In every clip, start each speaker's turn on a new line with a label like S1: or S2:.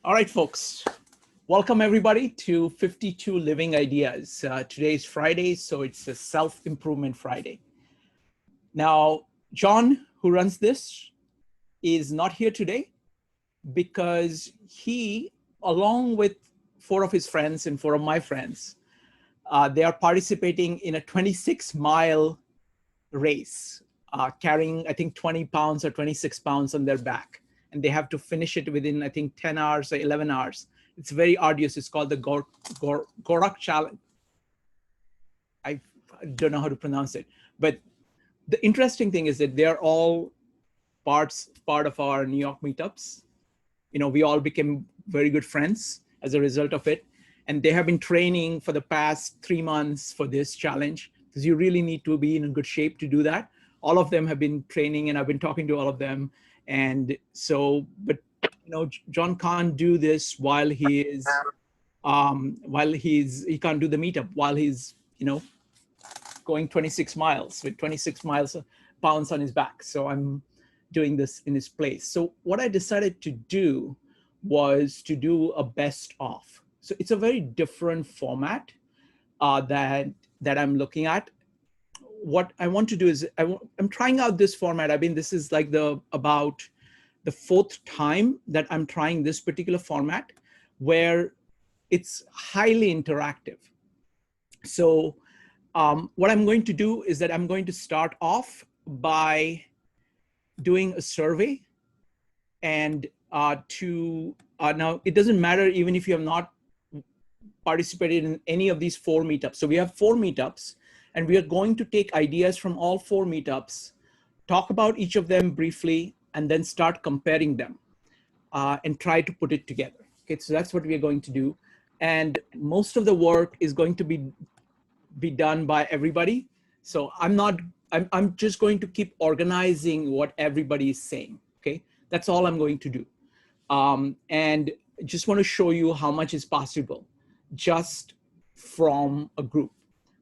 S1: All right, folks. Welcome everybody to 52 Living Ideas. Today is Friday, so it's a self-improvement Friday. Now, John, who runs this, is not here today because he, along with 4 of his friends and 4 of my friends, they are participating in a 26-mile race, carrying, I think, 20 pounds or 26 pounds on their back. And they have to finish it within, I think, 10 hours or 11 hours. It's very arduous. It's called the Gorak Challenge. I don't know how to pronounce it. But the interesting thing is that they're all part of our New York meetups. You know, we all became very good friends as a result of it. And they have been training for the past 3 months for this challenge, because you really need to be in good shape to do that. All of them have been training, and I've been talking to all of them. And so, but you know, John can't do this while he is, he can't do the meetup while he's, you know, going 26 miles with 26 pounds on his back. So I'm doing this in his place. So what I decided to do was to do a best of. So it's a very different format that I'm looking at. What I want to do is I'm trying out this format. I mean, this is like about the 4th time that I'm trying this particular format, where it's highly interactive. So what I'm going to do is that I'm going to start off by doing a survey. And now it doesn't matter even if you have not participated in any of these 4 meetups. So we have 4 meetups. And we are going to take ideas from all 4 meetups, talk about each of them briefly, and then start comparing them and try to put it together. Okay, so that's what we are going to do. And most of the work is going to be done by everybody. So I'm just going to keep organizing what everybody is saying. Okay, that's all I'm going to do. And just want to show you how much is possible just from a group.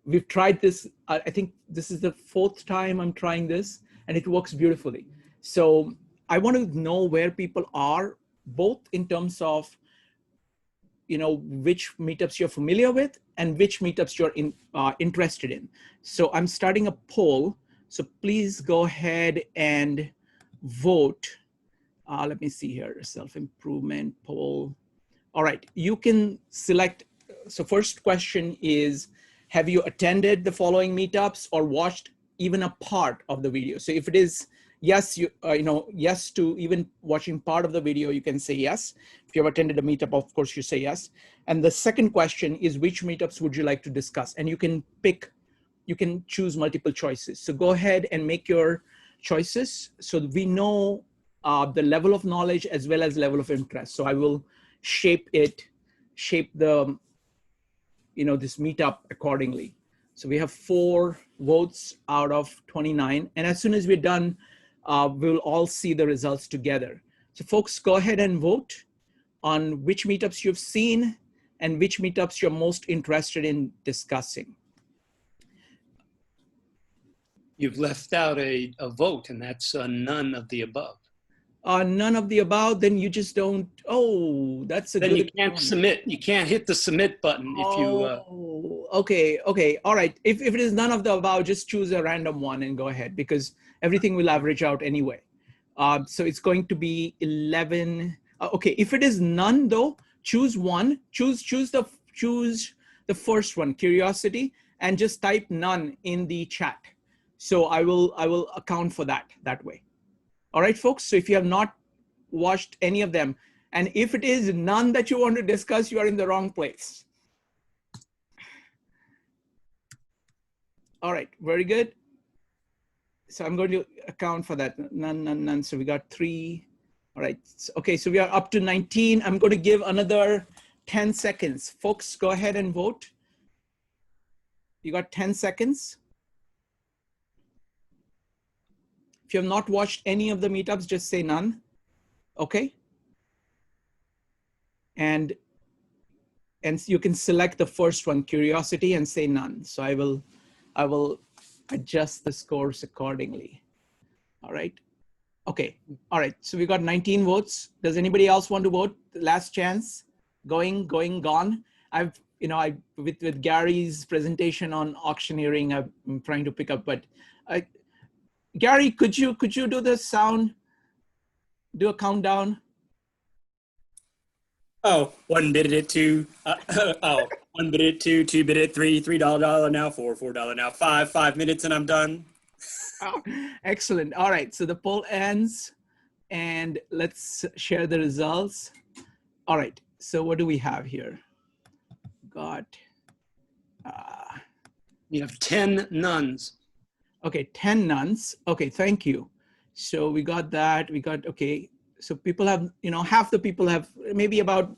S1: We've tried this. I think this is the 4th time I'm trying this, and it works beautifully. So I want to know where people are, both in terms of, you know, which meetups you're familiar with and which meetups you're interested in. So I'm starting a poll. So please go ahead and vote. Let me see here, self-improvement poll. All right, you can select. So first question is, have you attended the following meetups or watched even a part of the video? So if it is yes, yes to even watching part of the video, you can say yes. If you have attended a meetup, of course, you say yes. And the second question is, which meetups would you like to discuss? And you can choose multiple choices. So go ahead and make your choices so that we know the level of knowledge as well as level of interest. So I will shape the this meetup accordingly. So we have 4 votes out of 29. And as soon as we're done, we'll all see the results together. So folks, go ahead and vote on which meetups you've seen and which meetups you're most interested in discussing.
S2: You've left out a vote, and that's none of the above.
S1: None of the above, then you just don't. Oh, that's a
S2: then
S1: good.
S2: You can't submit. You can't hit the submit button if you.
S1: Okay. All right. If it is none of the above, just choose a random one and go ahead, because everything will average out anyway. So it's going to be 11. Okay. If it is none though, choose one. Choose the first one, curiosity, and just type none in the chat. So I will account for that way. All right, folks, so if you have not watched any of them, and if it is none that you want to discuss, you are in the wrong place. All right, very good. So I'm going to account for that. None. So we got 3. All right, okay, so we are up to 19. I'm going to give another 10 seconds. Folks, go ahead and vote. You got 10 seconds. If you have not watched any of the meetups, just say none. Okay. And you can select the first one, curiosity, and say none. So I will adjust the scores accordingly. All right. Okay. All right. So we got 19 votes. Does anybody else want to vote? Last chance. Going, gone. With Gary's presentation on auctioneering, I'm trying to pick up, but Gary, could you do the sound? Do a countdown.
S3: Oh, one bid at two. One bid at two bid at three, $3 now, $4 now, 5 minutes, and I'm done.
S1: Oh, excellent. All right. So the poll ends, and let's share the results. All right. So what do we have here? Got.
S2: You have 10 nuns.
S1: Okay, 10 nuns. Okay, thank you. So we got that. We got, okay. So people have, half the people have, maybe about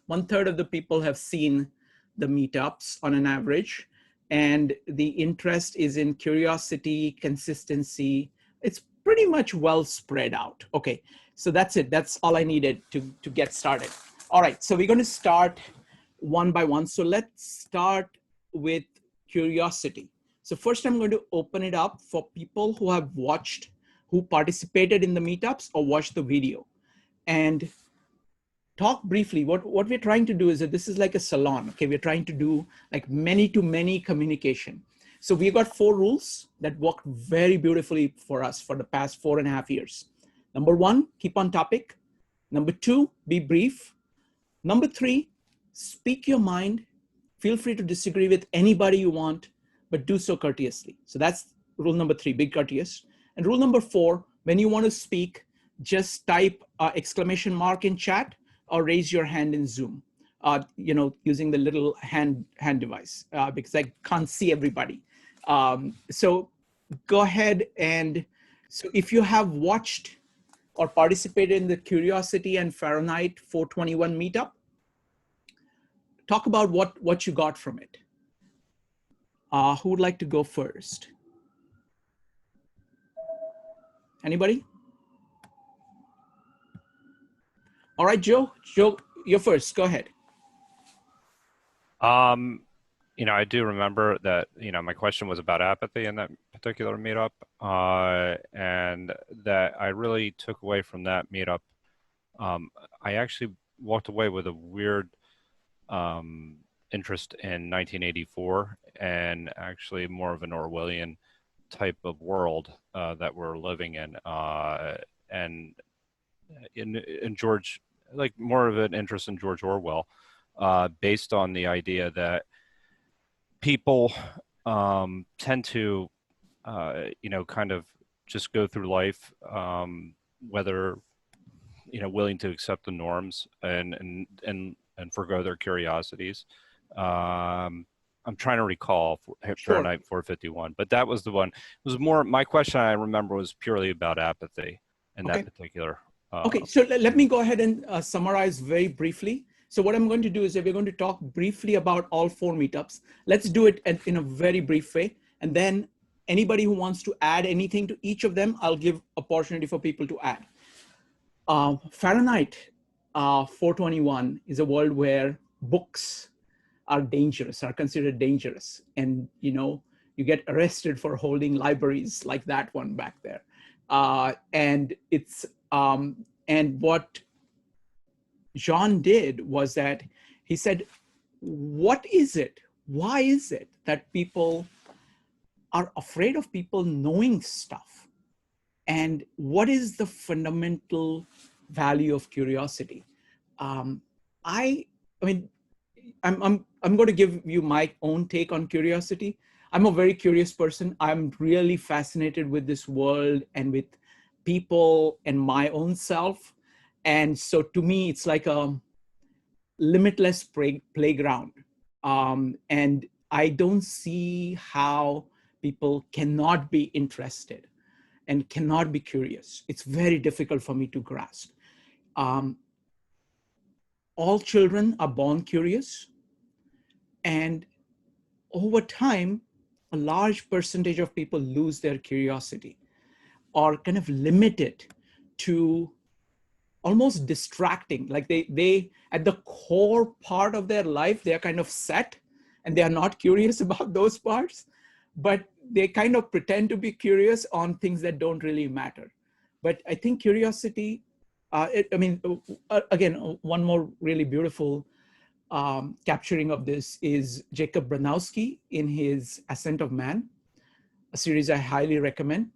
S1: 1/3 of the people have seen the meetups on an average. And the interest is in curiosity, consistency. It's pretty much well spread out. Okay, so that's it. That's all I needed to get started. All right, so we're going to start one by one. So let's start with curiosity. So first I'm going to open it up for people who have watched, who participated in the meetups or watched the video, and talk briefly. What we're trying to do is that this is like a salon. Okay, we're trying to do like many to many communication. So we got 4 rules that worked very beautifully for us for the past 4.5 years. Number 1, keep on topic. Number 2, be brief. Number 3, speak your mind. Feel free to disagree with anybody you want, but do so courteously. So that's rule number 3, be courteous. And rule number 4, when you want to speak, just type exclamation mark in chat or raise your hand in Zoom, using the little hand device, because I can't see everybody. So go ahead, and so if you have watched or participated in the Curiosity and Fahrenheit 421 meetup, talk about what you got from it. Who would like to go first? Anybody? All right, Joe. Joe, you're first. Go ahead.
S4: I do remember that, my question was about apathy in that particular meetup, and that I really took away from that meetup. I actually walked away with a weird interest in 1984 and actually more of an Orwellian type of world that we're living in, and in George, like more of an interest in George Orwell, based on the idea that people tend to, kind of just go through life, whether, willing to accept the norms and forgo their curiosities. I'm trying to recall Fahrenheit 451, but that was the one. It was more, my question I remember was purely about apathy in that particular.
S1: Okay, so let me go ahead and summarize very briefly. So what I'm going to do is that we're going to talk briefly about all 4 meetups. Let's do it in a very brief way. And then anybody who wants to add anything to each of them, I'll give opportunity for people to add. Fahrenheit 421 is a world where books are dangerous, are considered dangerous. And, you get arrested for holding libraries like that one back there. And it's, and what John did was that he said, what is it? Why is it that people are afraid of people knowing stuff? And what is the fundamental value of curiosity? I'm going to give you my own take on curiosity. I'm a very curious person. I'm really fascinated with this world and with people and my own self. And so to me, it's like a limitless playground. And I don't see how people cannot be interested and cannot be curious. It's very difficult for me to grasp. All children are born curious. And over time, a large percentage of people lose their curiosity or kind of limit it to almost distracting. Like they at the core part of their life, they're kind of set and they are not curious about those parts, but they kind of pretend to be curious on things that don't really matter. But I think curiosity, again, one more really beautiful capturing of this is Jacob Branowski in his Ascent of Man, a series I highly recommend.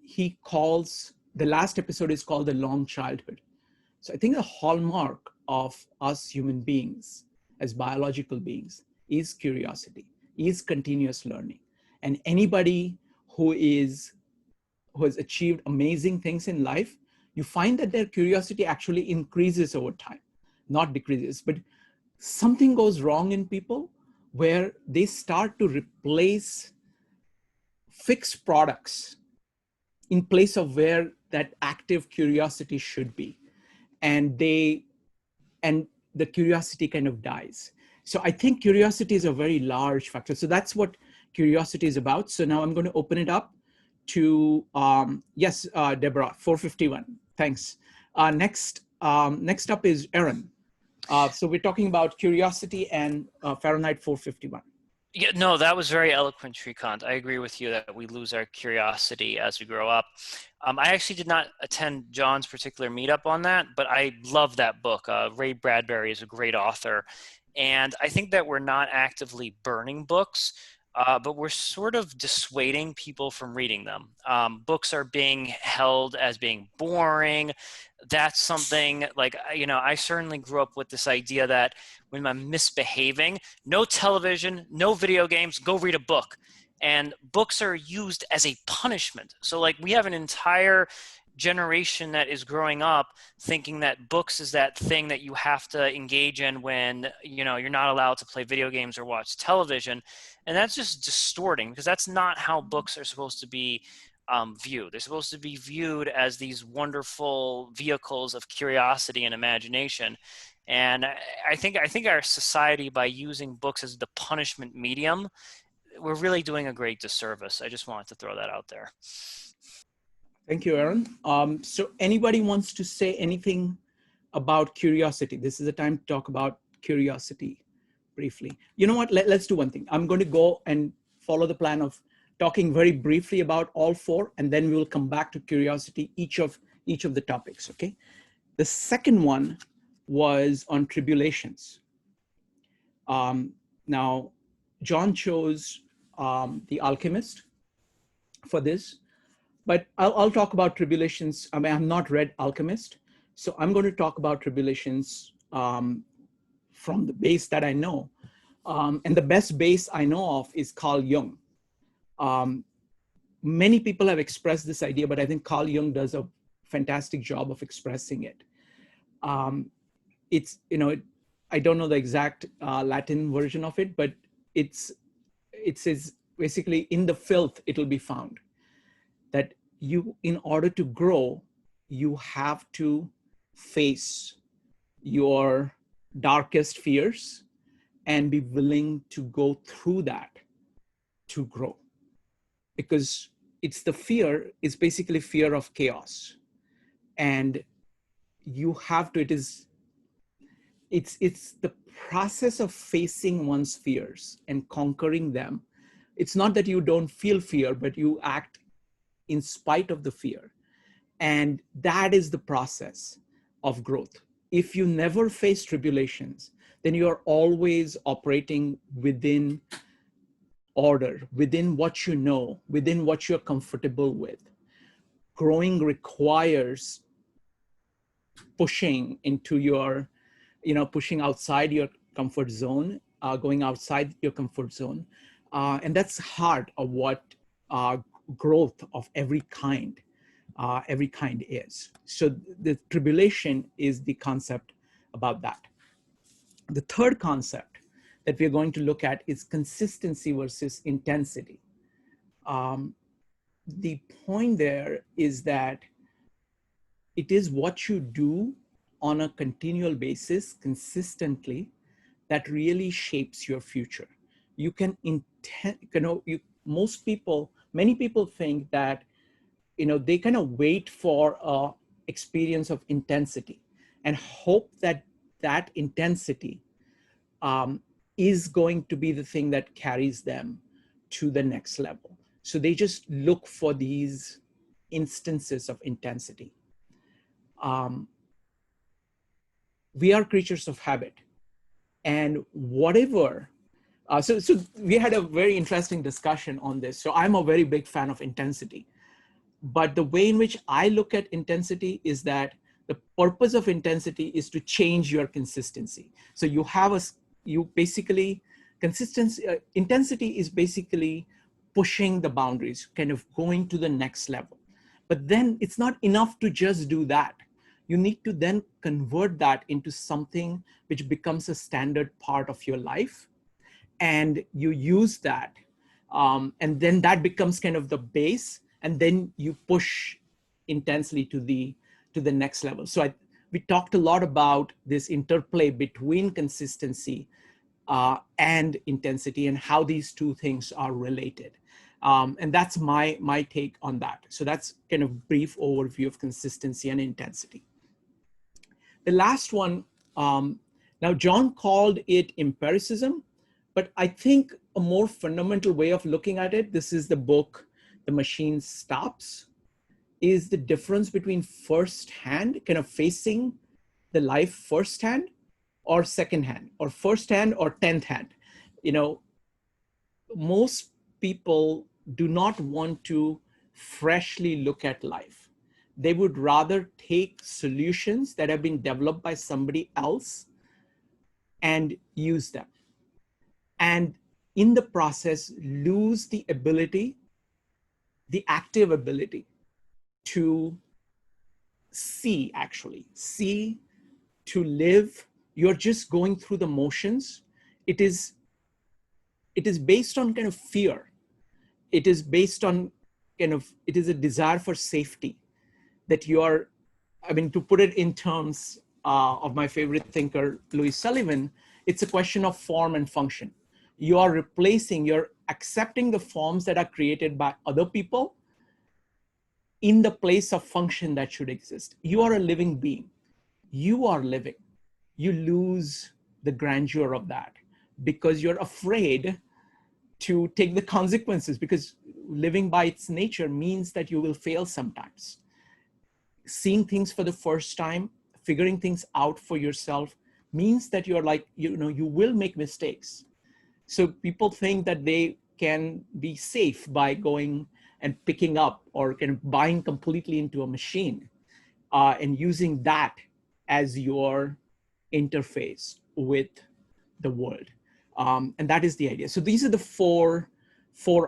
S1: He calls, the last episode is called The Long Childhood. So I think the hallmark of us human beings as biological beings is curiosity, is continuous learning. And anybody who has achieved amazing things in life, you find that their curiosity actually increases over time, not decreases. But something goes wrong in people where they start to replace fixed products in place of where that active curiosity should be. And the curiosity kind of dies. So I think curiosity is a very large factor. So that's what curiosity is about. So now I'm going to open it up to, yes, Deborah, 451. Thanks. Next up is Aaron. So we're talking about curiosity and Fahrenheit 451.
S5: Yeah, no, that was very eloquent, Shrikant. I agree with you that we lose our curiosity as we grow up. I actually did not attend John's particular meetup on that, but I love that book. Ray Bradbury is a great author. And I think that we're not actively burning books, but we're sort of dissuading people from reading them. Books are being held as being boring. That's something like, I certainly grew up with this idea that when I'm misbehaving, no television, no video games, go read a book. And books are used as a punishment. So like we have an entire generation that is growing up thinking that books is that thing that you have to engage in when you're not allowed to play video games or watch television. And that's just distorting, because that's not how books are supposed to be viewed. They're supposed to be viewed as these wonderful vehicles of curiosity and imagination. And I think our society, by using books as the punishment medium, we're really doing a great disservice. I just wanted to throw that out there.
S1: Thank you, Aaron. So anybody wants to say anything about curiosity? This is the time to talk about curiosity briefly. You know what? Let's do one thing. I'm going to go and follow the plan of talking very briefly about all four, and then we will come back to curiosity, each of the topics, okay? The second one was on tribulations. Now, John chose The Alchemist for this, but I'll talk about tribulations. I mean, I've not read Alchemist, so I'm going to talk about tribulations from the base that I know. And the best base I know of is Carl Jung. Many people have expressed this idea, but I think Carl Jung does a fantastic job of expressing it. It's, I don't know the exact Latin version of it, but it says basically, in the filth, it'll be found. That you, in order to grow, you have to face your darkest fears and be willing to go through that to grow. Because it's basically fear of chaos. And you have to, it's the process of facing one's fears and conquering them. It's not that you don't feel fear, but you act in spite of the fear. And that is the process of growth. If you never face tribulations, then you're always operating within order, within what you know, within what you're comfortable with. Growing requires pushing into your, pushing outside your comfort zone, going outside your comfort zone. And that's hard of what growth of every kind is. So the tribulation is the concept about that. The third concept that we're going to look at is consistency versus intensity. The point there is that it is what you do on a continual basis, consistently, that really shapes your future. You can many people think that, they kind of wait for a experience of intensity and hope that that intensity is going to be the thing that carries them to the next level. So they just look for these instances of intensity. We are creatures of habit, and whatever. So we had a very interesting discussion on this. So I'm a very big fan of intensity, but the way in which I look at intensity is that the purpose of intensity is to change your consistency. So you basically, intensity is basically pushing the boundaries, kind of going to the next level. But then it's not enough to just do that. You need to then convert that into something which becomes a standard part of your life. And you use that. And then that becomes kind of the base. And then you push intensely to the next level. So we talked a lot about this interplay between consistency and intensity, and how these two things are related. And that's my take on that. So that's kind of brief overview of consistency and intensity. The last one, now John called it empiricism, but I think a more fundamental way of looking at it, this is the book, The Machine Stops, is the difference between firsthand, kind of facing the life firsthand, or secondhand, or firsthand or 10th hand. You know, most people do not want to freshly look at life. They would rather take solutions that have been developed by somebody else and use them. And in the process, lose the ability, the active ability to see, to live. You're just going through the motions. It is based on kind of fear. It is based on it is a desire for safety that you are, I mean, to put it in terms of my favorite thinker, Louis Sullivan, it's a question of form and function. You're accepting the forms that are created by other people in the place of function that should exist. You are a living being. You are living. You lose the grandeur of that because you're afraid to take the consequences, because living by its nature means that you will fail sometimes. Seeing things for the first time, figuring things out for yourself means that you're like, you will make mistakes. So people think that they can be safe by going and picking up or kind of buying completely into a machine and using that as your interface with the world. And that is the idea. So these are the four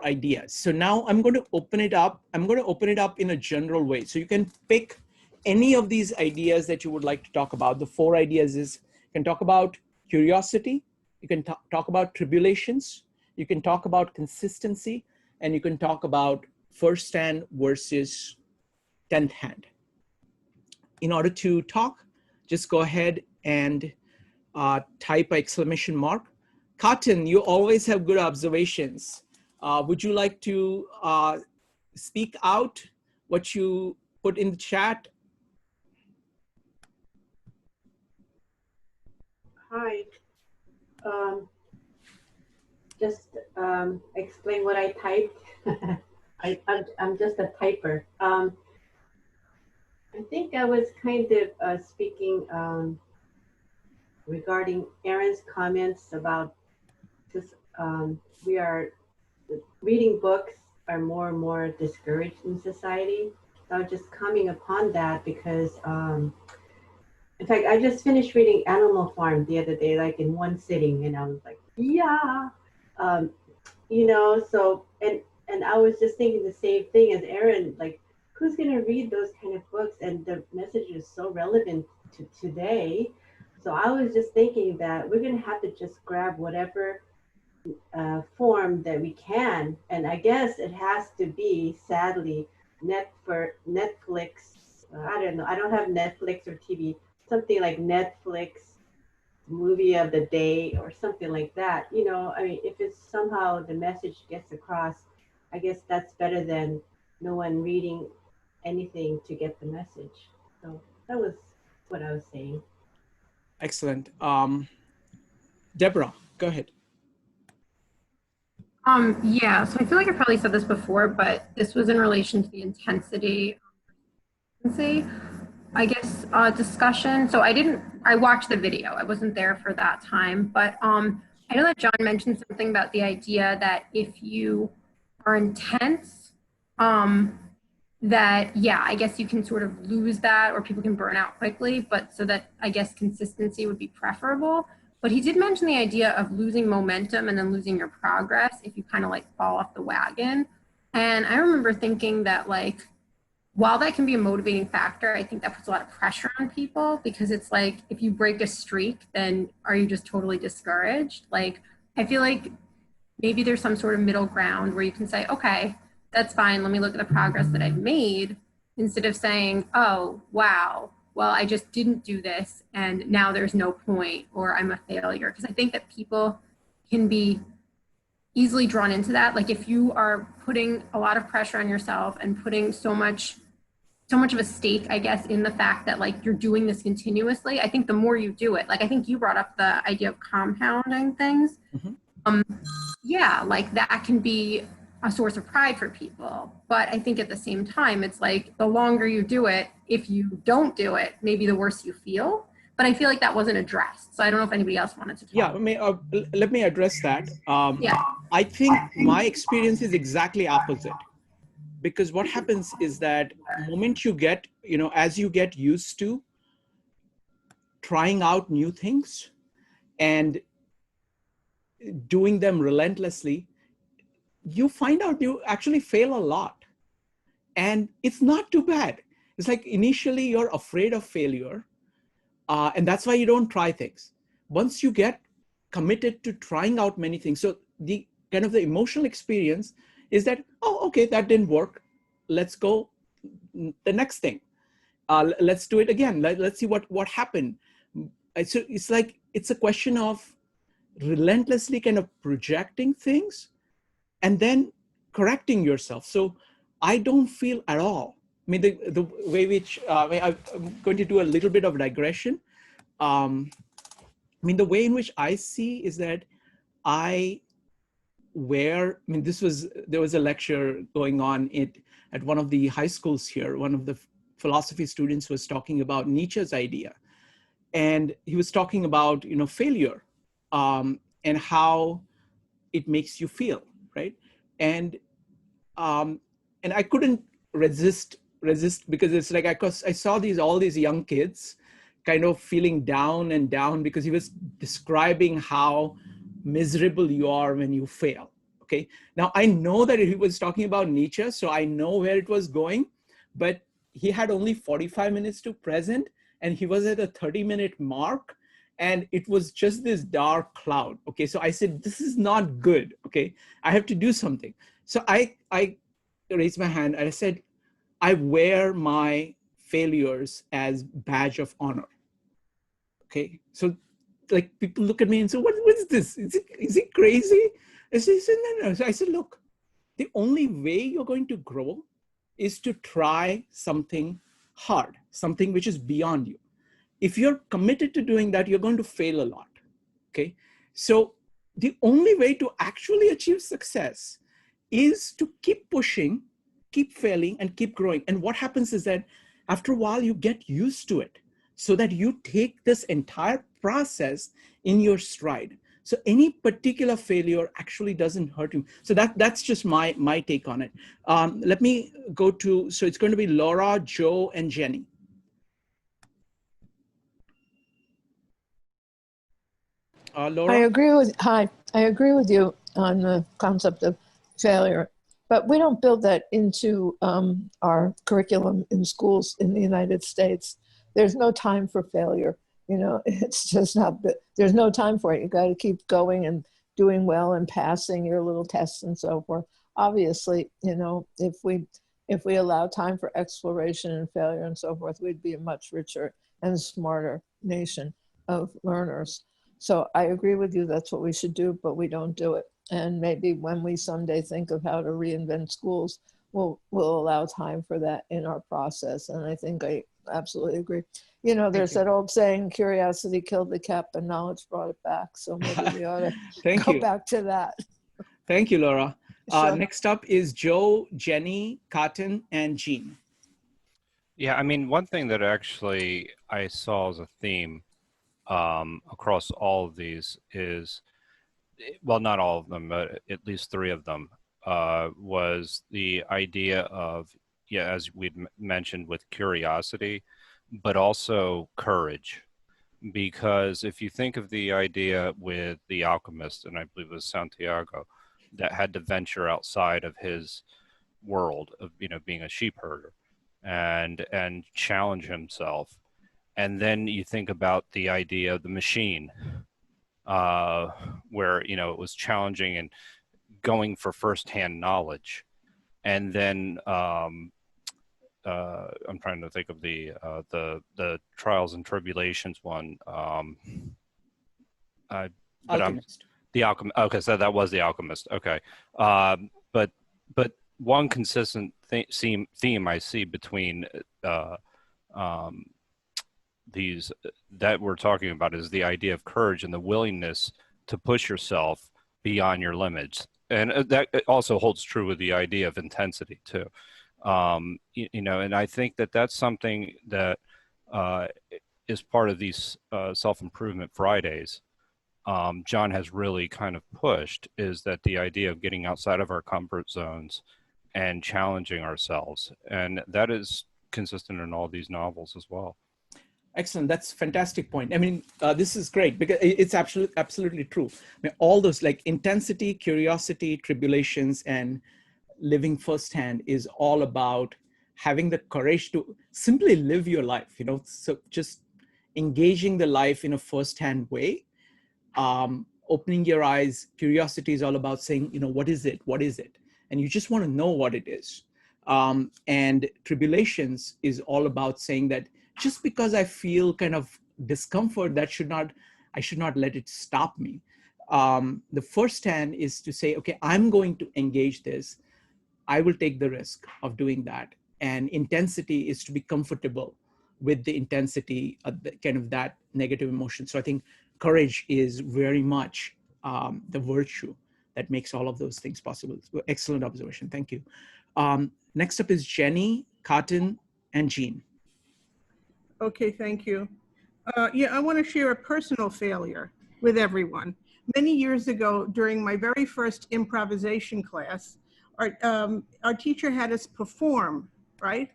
S1: ideas. So now I'm going to open it up. I'm going to open it up in a general way. So you can pick any of these ideas that you would like to talk about. The four ideas is, you can talk about curiosity, you can talk about tribulations, you can talk about consistency, and you can talk about first hand versus 10th hand. In order to talk, just go ahead and type exclamation mark. Cotton, you always have good observations. Would you like to speak out what you put in the chat?
S6: Hi. Just explain what I typed. I'm just a typer. I think I was kind of speaking regarding Aaron's comments about just we are reading books are more and more discouraged in society. So I was just coming upon that because in fact, I just finished reading Animal Farm the other day, like in one sitting, and I was like, yeah, so, and I was just thinking the same thing as Aaron, like, who's going to read those kind of books? And the message is so relevant to today. So I was just thinking that we're going to have to just grab whatever form that we can. And I guess it has to be, sadly, Netflix. I don't know. I don't have Netflix or TV. Something like Netflix movie of the day or something like that. I mean, if it's somehow the message gets across, I guess that's better than no one reading anything to get the message. So that was what I was saying.
S1: Excellent. Deborah, go ahead.
S7: Yeah, so I feel like I probably said this before, but this was in relation to the intensity, I guess, discussion. So I watched the video. I wasn't there for that time, but I know that John mentioned something about the idea that if you are intense, um, that, yeah, I guess you can sort of lose that or people can burn out quickly, but so that I guess consistency would be preferable. But he did mention the idea of losing momentum and then losing your progress if you kind of like fall off the wagon. And I remember thinking that like, while that can be a motivating factor, I think that puts a lot of pressure on people because it's like, if you break a streak, then are you just totally discouraged? Like, I feel like maybe there's some sort of middle ground where you can say, okay, that's fine. Let me look at the progress that I've made instead of saying, oh, wow, well, I just didn't do this and now there's no point or I'm a failure. Because I think that people can be easily drawn into that. Like if you are putting a lot of pressure on yourself and putting so much of a stake, I guess, in the fact that like you're doing this continuously, I think the more you do it, like I think you brought up the idea of compounding things. Yeah, like that can be a source of pride for people. But I think at the same time, it's like the longer you do it, if you don't do it, maybe the worse you feel. But I feel like that wasn't addressed. So I don't know if anybody else wanted to talk.
S1: Yeah, let me address that.
S7: Yeah.
S1: I think my experience is exactly opposite. Because what happens is that the moment you get, as you get used to trying out new things and doing them relentlessly, you find out you actually fail a lot. And it's not too bad. It's like initially you're afraid of failure. And that's why you don't try things. Once you get committed to trying out many things, so the kind of the emotional experience is that, oh, okay, that didn't work. Let's go the next thing. Let's do it again. Let's see what happened. So it's like, it's a question of relentlessly kind of projecting things and then correcting yourself. So I don't feel at all, I mean, the way which, I'm going to do a little bit of digression. I mean, the way in which I see is that there was a lecture going on at one of the high schools here. One of the philosophy students was talking about Nietzsche's idea. And he was talking about, failure and how it makes you feel, right? And I couldn't resist because it's like, I saw all these young kids kind of feeling down and down because he was describing how miserable you are when you fail. Okay. Now I know that he was talking about Nietzsche, so I know where it was going, but he had only 45 minutes to present and he was at a 30-minute mark and it was just this dark cloud. Okay. So I said, this is not good. Okay. I have to do something. So I raised my hand and I said, I wear my failures as badge of honor. Okay. So like people look at me and say, what is this? Is it crazy? I said, no. So I said, look, the only way you're going to grow is to try something hard, something which is beyond you. If you're committed to doing that, you're going to fail a lot. Okay. So the only way to actually achieve success is to keep pushing, keep failing, and keep growing. And what happens is that after a while, you get used to it so that you take this entire process in your stride. So any particular failure actually doesn't hurt you. So that's just my take on it. Let me go to, so it's going to be Laura, Joe, and Jenny. Laura?
S8: I agree with you on the concept of failure, but we don't build that into our curriculum in schools in the United States. There's no time for failure. It's just not, there's no time for it. You got to keep going and doing well and passing your little tests and so forth. Obviously, if we allow time for exploration and failure and so forth, we'd be a much richer and smarter nation of learners. So I agree with you, that's what we should do, but we don't do it. And maybe when we someday think of how to reinvent schools, we'll allow time for that in our process. And I think I absolutely agree. There's that old saying, curiosity killed the cat, but knowledge brought it back. So maybe we ought to go back to that.
S1: Thank you, Laura.
S8: Sure.
S1: Next up is Joe, Jenny, Cotton, and Jean.
S4: Yeah, I mean, one thing that actually I saw as a theme across all of these is, well, not all of them, but at least three of them, was the idea of, yeah, as we'd mentioned, with curiosity, but also courage. Because if you think of the idea with the alchemist, and I believe it was Santiago, that had to venture outside of his world of, you know, being a sheep herder and challenge himself. And then you think about the idea of the machine, where, you know, it was challenging and going for firsthand knowledge. And then I'm trying to think of the trials and tribulations one. But
S1: Alchemist.
S4: the alchemist. Okay, so that was the alchemist. Okay, but one consistent theme I see between these that we're talking about is the idea of courage and the willingness to push yourself beyond your limits, and that also holds true with the idea of intensity too. You know, and I think that that's something that is part of these self-improvement Fridays. John has really kind of pushed is that the idea of getting outside of our comfort zones and challenging ourselves, and that is consistent in all these novels as well.
S1: Excellent. That's a fantastic point. I mean, this is great because it's absolutely true. I mean, all those like intensity, curiosity, tribulations, and living firsthand is all about having the courage to simply live your life, you know, so just engaging the life in a firsthand way, opening your eyes. Curiosity is all about saying, you know, what is it? What is it? And you just want to know what it is. And tribulations is all about saying that just because I feel kind of discomfort, I should not let it stop me. The first hand is to say, okay, I'm going to engage this. I will take the risk of doing that. And intensity is to be comfortable with the intensity of the, kind of that negative emotion. So I think courage is very much the virtue that makes all of those things possible. Excellent observation. Thank you. Next up is Jenny, Cotton, and Jean.
S9: Okay, thank you. Yeah, I want to share a personal failure with everyone. Many years ago, during my very first improvisation class, our teacher had us perform, right?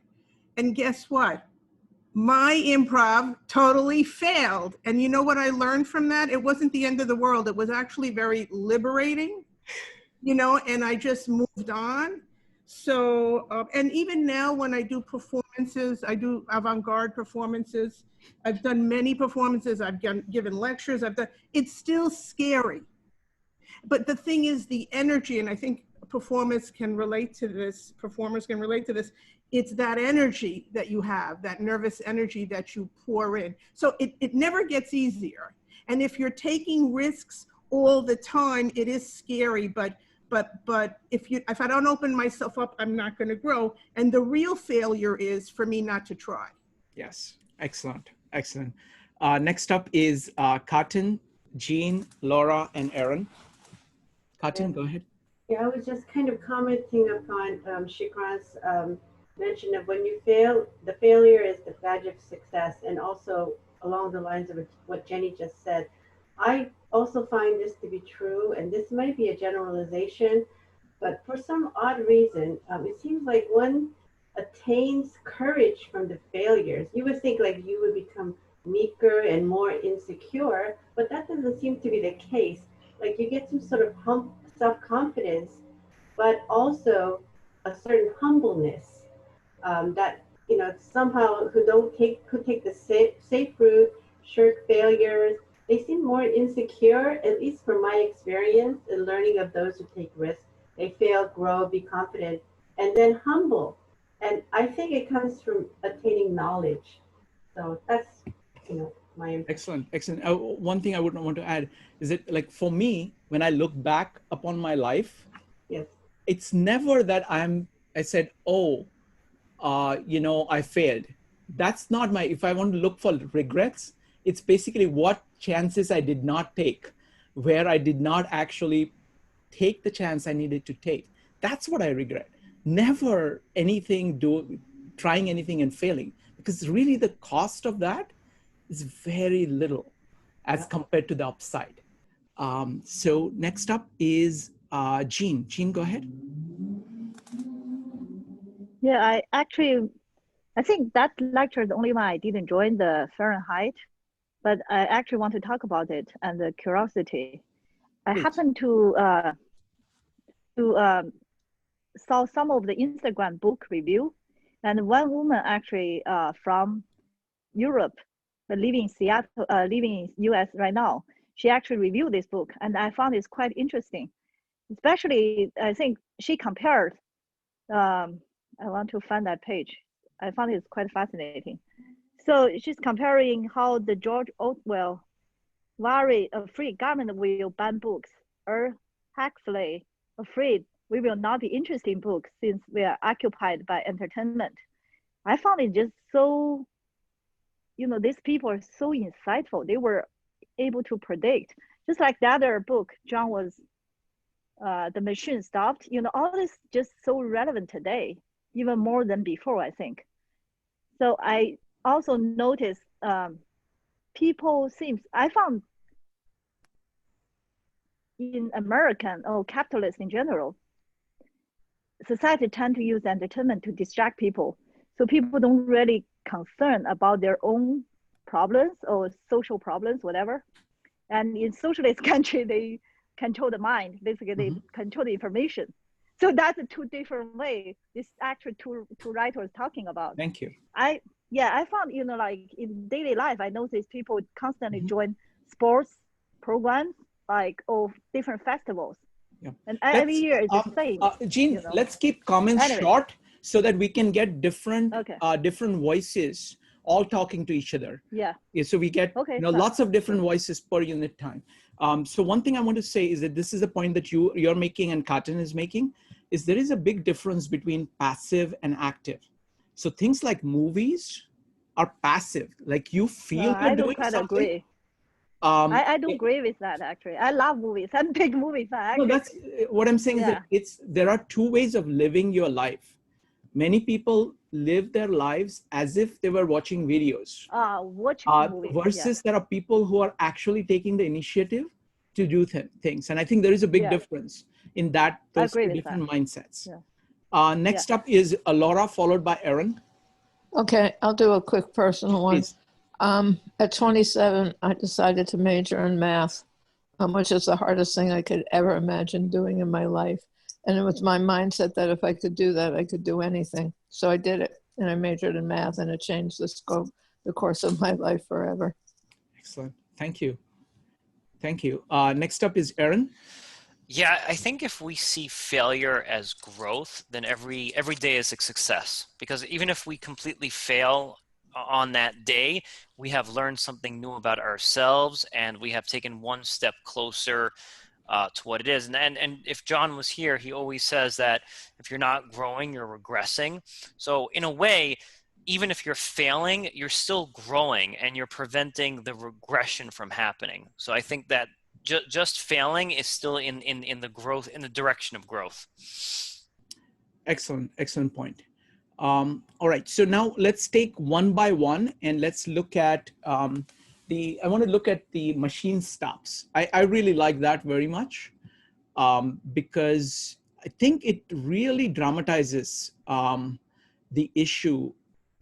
S9: And guess what? My improv totally failed. And you know what I learned from that? It wasn't the end of the world. It was actually very liberating, you know, and I just moved on. So, and even now when I do performances, I do avant-garde performances. I've done many performances. I've given lectures. It's still scary. But the thing is the energy, and I think performers can relate to this. It's that energy that you have, that nervous energy that you pour in. So it never gets easier. And if you're taking risks all the time, it is scary, but if I don't open myself up, I'm not going to grow. And the real failure is for me not to try.
S1: Yes, excellent, excellent. Next up is Cotton, Jean, Laura, and Aaron. Cotton, go ahead.
S6: Yeah, I was just kind of commenting upon Shikran's mention of when you fail, the failure is the badge of success, and also along the lines of what Jenny just said. I also find this to be true, and this might be a generalization, but for some odd reason, it seems like one attains courage from the failures. You would think like you would become meeker and more insecure, but that doesn't seem to be the case. Like you get some sort of self-confidence, but also a certain humbleness that, you know, somehow who take the safe route, shirk failures. They seem more insecure, at least from my experience in learning of those who take risks. They fail, grow, be confident, and then humble. And I think it comes from attaining knowledge. So that's, you know, my impression.
S1: Excellent, excellent. One thing I would want to add is that, like, for me, when I look back upon my life,
S6: yes,
S1: it's never that I said, oh, you know, I failed. That's not my, if I want to look for regrets, it's basically what chances I did not take, where I did not actually take the chance I needed to take. That's what I regret. Never trying anything and failing, because really the cost of that is very little as compared to the upside. So next up is Jean. Jean, go ahead.
S10: Yeah, I think that lecture is the only one I didn't join, the Fahrenheit, but I actually want to talk about it and the curiosity. I
S1: Please.
S10: happened to saw some of the Instagram book review, and one woman actually from Europe, but living in Seattle, living in US right now, she actually reviewed this book, and I found it quite interesting. Especially, I think she compared. I want to find that page. I found it quite fascinating. So she's comparing how the George Orwell worry afraid government will ban books, or Huxley afraid we will not be interested in books since we are occupied by entertainment. I found it just so, these people are so insightful. They were able to predict, just like the other book, John was, The Machine Stopped, all this just so relevant today, even more than before, I think. So I also noticed I found in American or capitalists in general, society tend to use entertainment to distract people. So people don't really concern about their own problems or social problems, whatever. And in socialist country, they control the mind. Basically, they control the information. So that's a two different way. This actually two writers talking about.
S1: Thank you.
S10: I found, like in daily life, I notice people constantly join sports programs, like of different festivals.
S1: Yeah.
S10: And every year it's the same.
S1: Jean, let's keep comments short so that we can get different different voices all talking to each other.
S10: Yeah.
S1: So we get lots of different voices per unit time. So one thing I want to say is that this is a point that you're making and Katin is making, is there is a big difference between passive and active. So things like movies are passive, like you feel you're doing something.
S10: Agree. I don't agree with that, actually. I love movies. I'm a big movie fan.
S1: No, that's what I'm saying is that there are two ways of living your life. Many people live their lives as if they were watching videos.
S10: Watching movies.
S1: Versus there are people who are actually taking the initiative to do things. And I think there is a big difference in those two different mindsets. Next up is Laura, followed by Aaron.
S8: Okay, I'll do a quick personal one.
S1: Please.
S8: At 27, I decided to major in math, which is the hardest thing I could ever imagine doing in my life. And it was my mindset that if I could do that, I could do anything. So I did it, and I majored in math, and it changed the course of my life forever.
S1: Excellent. Thank you. Thank you. Next up is Aaron.
S5: Yeah, I think if we see failure as growth, then every day is a success. Because even if we completely fail on that day, we have learned something new about ourselves, and we have taken one step closer to what it is. And if John was here, he always says that if you're not growing, you're regressing. So in a way, even if you're failing, you're still growing, and you're preventing the regression from happening. So I think that just failing is still in the growth, in the direction of growth.
S1: Excellent point. All right, so now let's take one by one, and let's look at I want to look at the machine stops. I really like that very much because I think it really dramatizes the issue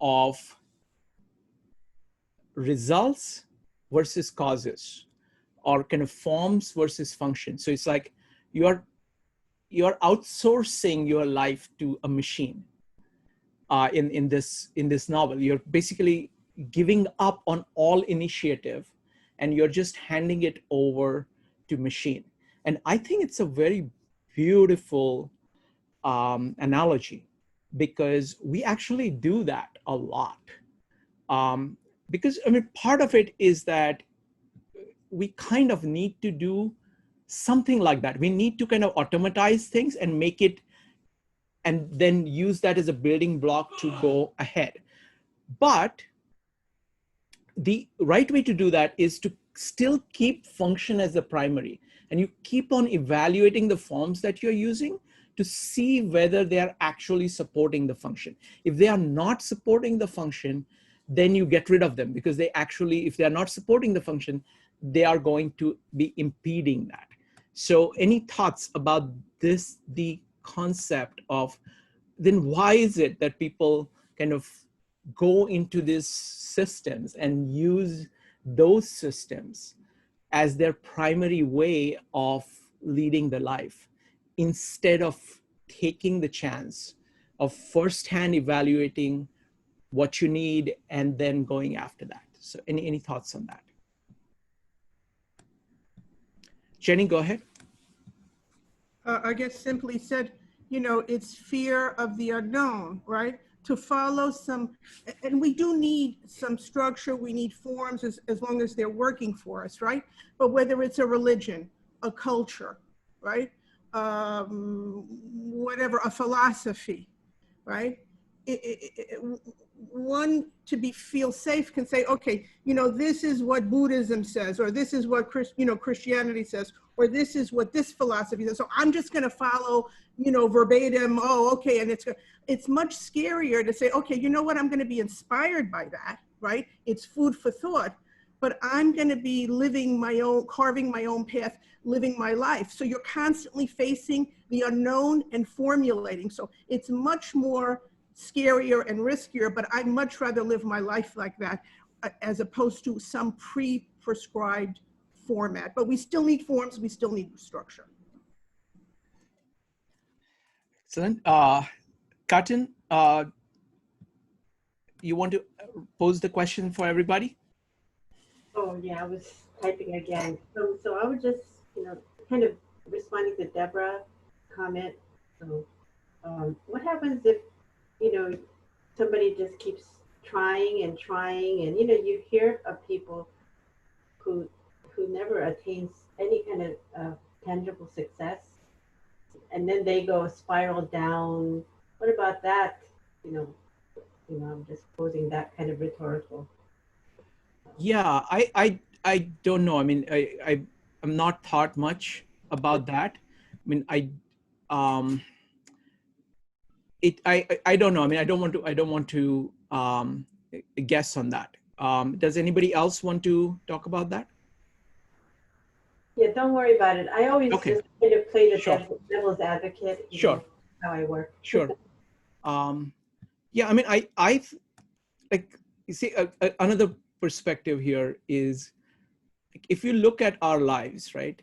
S1: of results versus causes, or kind of forms versus functions. So it's like you're outsourcing your life to a machine. In this novel, you're basically giving up on all initiative, and you're just handing it over to machine. And I think it's a very beautiful analogy, because we actually do that a lot. Because I mean, part of it is that we kind of need to do something like that. We need to kind of automatize things and make it, and then use that as a building block to go ahead. But the right way to do that is to still keep function as the primary, and you keep on evaluating the forms that you're using to see whether they are actually supporting the function. If they are not supporting the function, then you get rid of them, because they actually, if they are not supporting the function, they are going to be impeding that. So any thoughts about this, the concept of, then why is it that people kind of go into these systems and use those systems as their primary way of leading their life, instead of taking the chance of firsthand evaluating what you need and then going after that? So any thoughts on that? Jenny, go ahead.
S9: I guess simply said, you know, it's fear of the unknown, right? To follow some, and we do need some structure, we need forms as long as they're working for us, right? But whether it's a religion, a culture, right? Whatever, a philosophy, right? One to feel safe can say, okay, you know, this is what Buddhism says, or this is what Christianity says, or this is what this philosophy says. So I'm just going to follow, you know, verbatim. Oh, okay. And it's much scarier to say, okay, you know what? I'm going to be inspired by that, right? It's food for thought, but I'm going to be living my own, carving my own path, living my life. So you're constantly facing the unknown and formulating. So it's much more scarier and riskier, but I'd much rather live my life like that as opposed to some pre-prescribed format. But we still need forms, we still need structure.
S1: Excellent. Katin, you want to pose the question for everybody?
S6: Oh yeah, I was typing again. So I would just, you know, kind of responding to Deborah's comment. So what happens if, you know, somebody just keeps trying and trying, and, you know, you hear of people who never attains any kind of tangible success, and then they go spiral down. What about that? You know, I'm just posing that kind of rhetorical.
S1: Yeah, I don't know. I mean, I'm not thought much about that. I mean, I don't know. I mean, I don't want to guess on that. Does anybody else want to talk about that?
S6: Yeah, don't worry about it. I always
S1: Okay.
S6: just kind of play the
S1: Sure.
S6: devil's advocate.
S1: Sure.
S6: Know, how I work.
S1: Sure. Yeah, I mean, I like, you see, another perspective here is, if you look at our lives, right,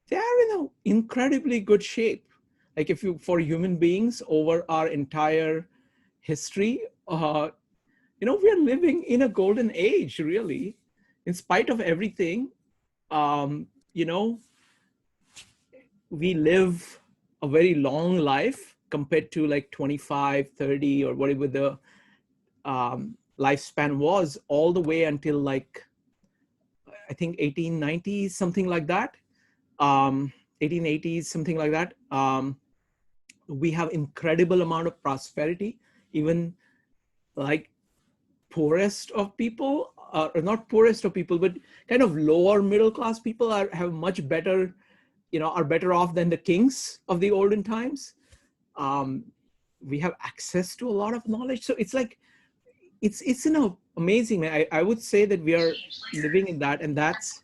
S1: they are in an incredibly good shape. Like, if you, for human beings over our entire history, you know, we are living in a golden age, really, in spite of everything. You know, we live a very long life compared to like 25, 30, or whatever the lifespan was, all the way until like, I think 1890s, something like that. 1880s, something like that. We have incredible amount of prosperity, even like poorest of people, or not poorest of people, but kind of lower middle class people have much better, you know, are better off than the kings of the olden times. We have access to a lot of knowledge. So it's like, it's, you know, amazing. I would say that we are living in that, and that's,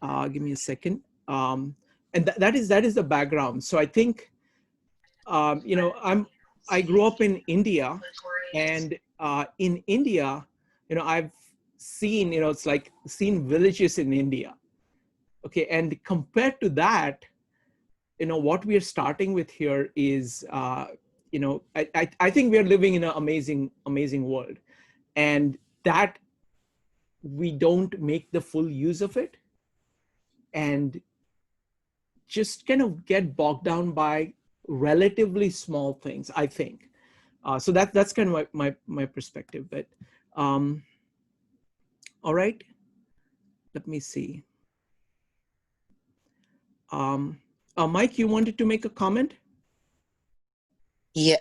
S1: give me a second. And that is the background. So I think, you know, I grew up in India, and in India, you know, I've seen, you know, it's like seen villages in India. Okay. And compared to that, you know, what we are starting with here is, you know, I think we are living in an amazing world, and that we don't make the full use of it, and just kind of get bogged down by relatively small things, I think. So that's kind of my perspective. But all right, let me see. Mike, you wanted to make a comment?
S11: Yeah.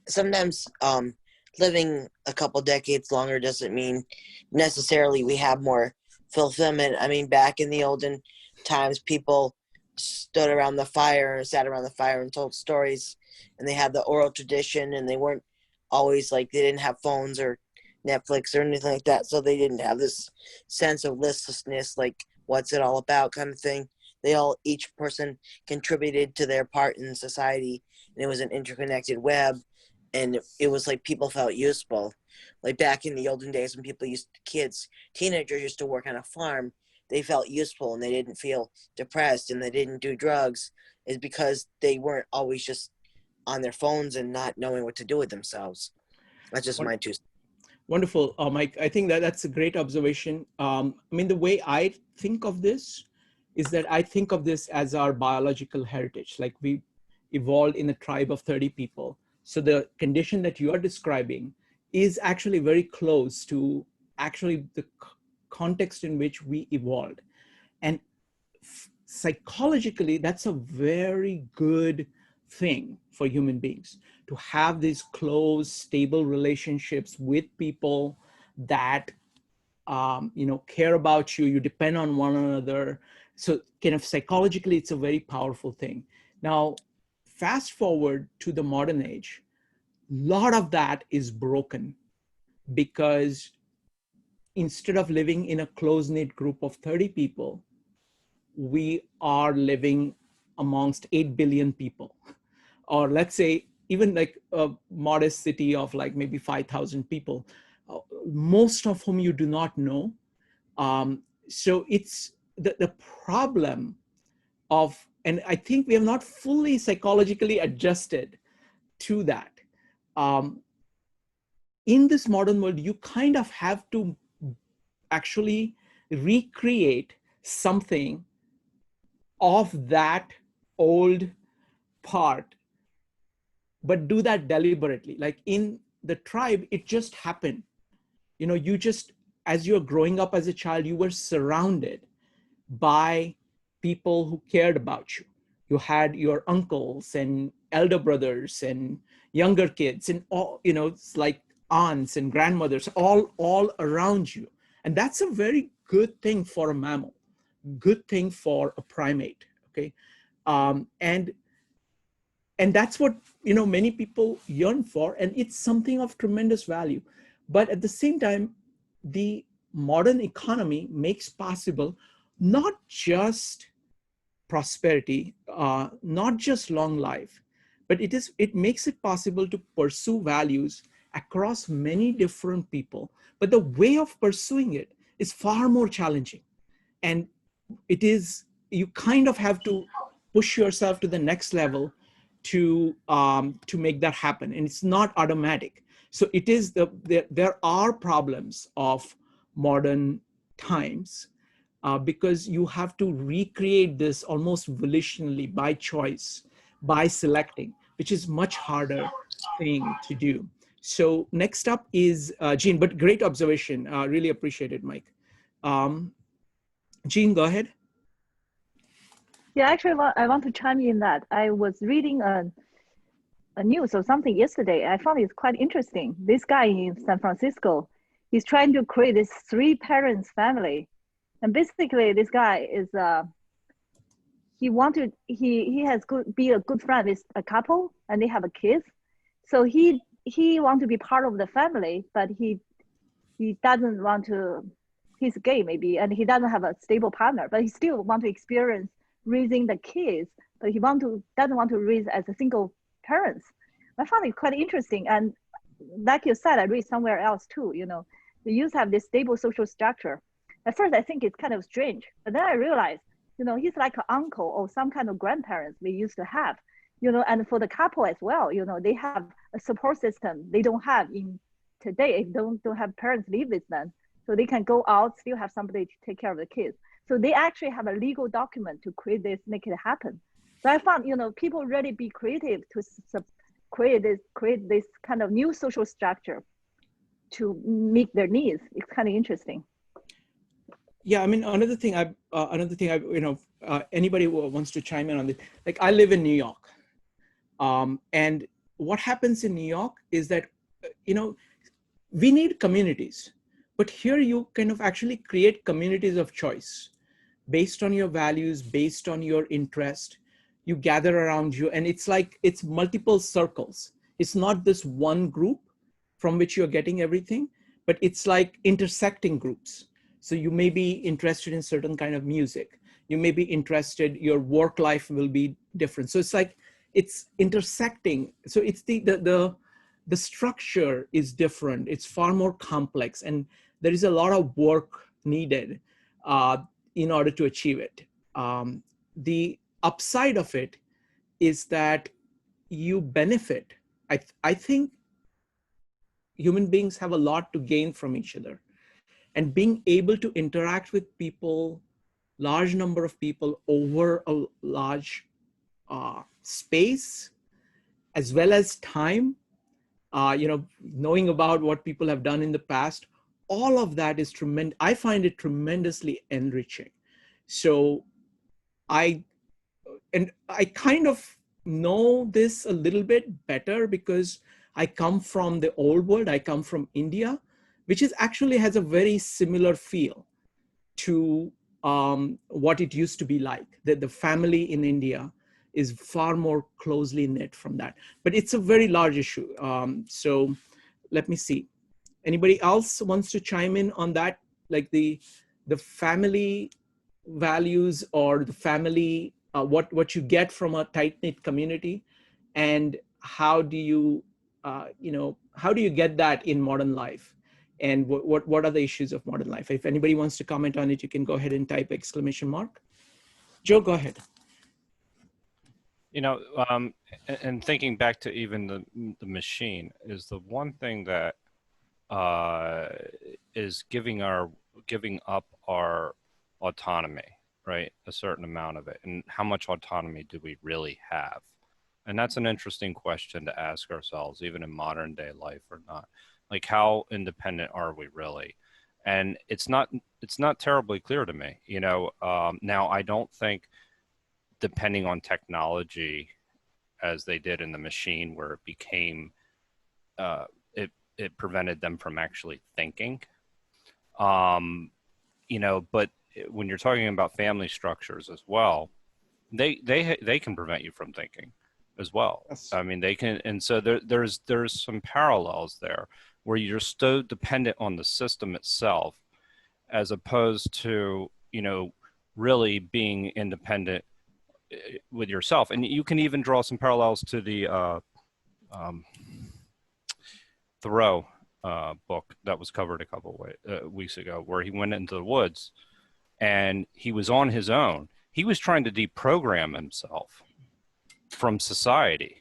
S11: Sometimes, living a couple decades longer doesn't mean necessarily we have more fulfillment. I mean, back in the olden times, people stood around the fire, sat around the fire and told stories, and they had the oral tradition, and they weren't always like, they didn't have phones or Netflix or anything like that, so they didn't have this sense of listlessness, like what's it all about kind of thing. They all, each person contributed to their part in society, and it was an interconnected web, and it was like people felt useful. Like back in the olden days when people teenagers used to work on a farm, they felt useful and they didn't feel depressed and they didn't do drugs, is because they weren't always just on their phones and not knowing what to do with themselves. That's just my 2 cents.
S1: Wonderful, Mike. I think that's a great observation. I mean, the way I think of this is that I think of this as our biological heritage. Like we evolved in a tribe of 30 people. So the condition that you are describing is actually very close to actually the context in which we evolved. And psychologically, that's a very good thing for human beings, to have these close, stable relationships with people that care about you. You depend on one another. So kind of psychologically, it's a very powerful thing. Now, fast forward to the modern age, a lot of that is broken because instead of living in a close-knit group of 30 people, we are living amongst 8 billion people. Or let's say even like a modest city of like maybe 5,000 people, most of whom you do not know. So it's the problem of, and I think we have not fully psychologically adjusted to that. In this modern world, you kind of have to actually recreate something of that old part, but do that deliberately. Like in the tribe, it just happened. You just, as you're growing up as a child, you were surrounded by people who cared about you. You had your uncles and elder brothers and younger kids and all, it's like aunts and grandmothers all around you. And that's a very good thing for a mammal, good thing for a primate, okay? And that's what, many people yearn for, and it's something of tremendous value. But at the same time, the modern economy makes possible not just prosperity, not just long life, but it makes it possible to pursue values across many different people. But the way of pursuing it is far more challenging. And you kind of have to push yourself to the next level to make that happen. And it's not automatic. So it is there are problems of modern times because you have to recreate this almost volitionally, by choice, by selecting, which is much harder thing to do. So next up is Jean, but great observation. Really appreciate it, Mike. Jean, go ahead.
S10: Yeah, actually, I want to chime in that. I was reading a news or something yesterday. I found it quite interesting. This guy in San Francisco, he's trying to create this 3 parents family. And basically this guy is, he has be a good friend with a couple and they have a kid. So he wants to be part of the family, but he doesn't want to, he's gay maybe, and he doesn't have a stable partner, but he still want to experience raising the kids, but he doesn't want to raise as a single parents. I found it quite interesting. And like you said, I read somewhere else too, they used to have this stable social structure. At first, I think it's kind of strange, but then I realized, he's like an uncle or some kind of grandparents they used to have, and for the couple as well, they have a support system they don't have in today. They don't have parents live with them, so they can go out, still have somebody to take care of the kids. So they actually have a legal document to create this, make it happen. So I found, people really be creative to create this kind of new social structure to meet their needs. It's kind of interesting.
S1: Yeah, I mean, another thing anybody who wants to chime in on this, like I live in New York. And what happens in New York is that, we need communities, but here you kind of actually create communities of choice based on your values, based on your interest. You gather around you, and it's like it's multiple circles. It's not this one group from which you're getting everything, but it's like intersecting groups. So you may be interested in certain kind of music. You may be interested, your work life will be different. So it's like, it's intersecting. So it's the structure is different. It's far more complex, and there is a lot of work needed in order to achieve it. The upside of it is that you benefit. I think human beings have a lot to gain from each other, and being able to interact with people, large number of people over a large space, as well as time, knowing about what people have done in the past, all of that is tremendous. I find it tremendously enriching. So I kind of know this a little bit better because I come from the old world. I come from India, which is actually has a very similar feel to what it used to be like. The family in India is far more closely knit from that, but it's a very large issue. So let me see. Anybody else wants to chime in on that? Like the family values, or the family, what you get from a tight-knit community, and how do you, how do you get that in modern life? And what are the issues of modern life? If anybody wants to comment on it, you can go ahead and type exclamation mark. Joe, go ahead.
S4: And thinking back to even the machine is the one thing that is giving up our autonomy, right? A certain amount of it. And how much autonomy do we really have? And that's an interesting question to ask ourselves, even in modern day life or not. Like, how independent are we really? And it's not terribly clear to me. Now I don't think, depending on technology, as they did in the machine, where it became, it prevented them from actually thinking. But when you're talking about family structures as well, they can prevent you from thinking as well. Yes. I mean, they can, and so there's some parallels there where you're so dependent on the system itself, as opposed to really being independent with yourself. And you can even draw some parallels to the Thoreau book that was covered a couple weeks ago, where he went into the woods and he was on his own. He was trying to deprogram himself from society.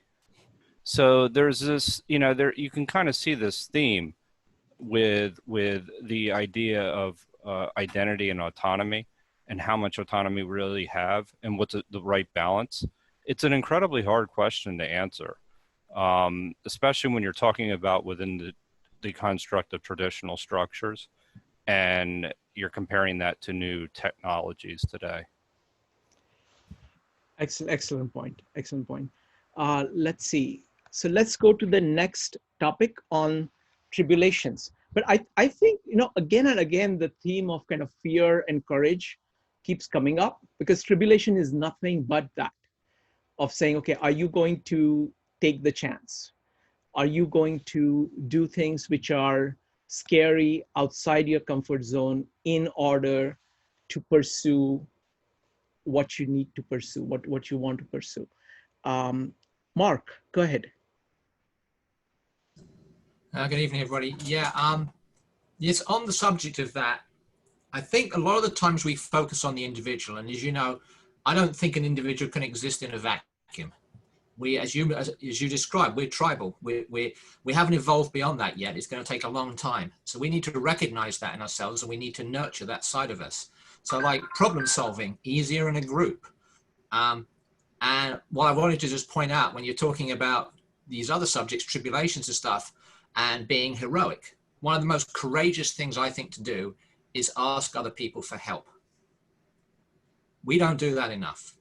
S4: So there's this, you can kind of see this theme with the idea of identity and autonomy, and how much autonomy we really have, and what's the right balance. It's an incredibly hard question to answer, especially when you're talking about within the construct of traditional structures, and you're comparing that to new technologies today.
S1: Excellent point. Excellent point. Let's see. So let's go to the next topic on tribulations. But I think, again and again, the theme of kind of fear and courage keeps coming up, because tribulation is nothing but that, of saying, okay, are you going to take the chance? Are you going to do things which are scary, outside your comfort zone, in order to pursue what you need to pursue, what you want to pursue? Mark, go ahead.
S12: Good evening, everybody. Yeah, yes, on the subject of that, I think a lot of the times we focus on the individual, and as you know, I don't think an individual can exist in a vacuum. We, as you described, we're tribal. We haven't evolved beyond that yet. It's going to take a long time. So we need to recognize that in ourselves, and we need to nurture that side of us. So like problem solving, easier in a group. And what I wanted to just point out, when you're talking about these other subjects, tribulations and stuff, and being heroic, one of the most courageous things I think to do is ask other people for help. We don't do that enough.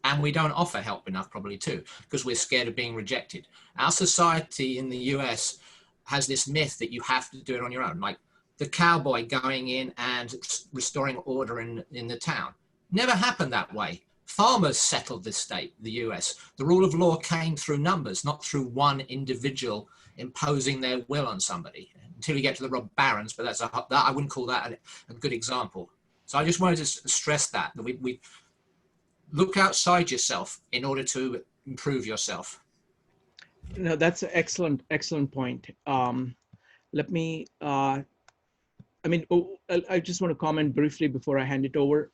S12: And we don't offer help enough, probably too, because we're scared of being rejected. Our society in the US has this myth that you have to do it on your own. Like the cowboy going in and restoring order in the town. Never happened that way. Farmers settled this state, the US. The rule of law came through numbers, not through one individual imposing their will on somebody. Until you get to the rob barons, but that I wouldn't call that a good example. So I just wanted to stress that we look outside yourself in order to improve yourself.
S1: No, that's an excellent point. Let me, I just want to comment briefly before I hand it over.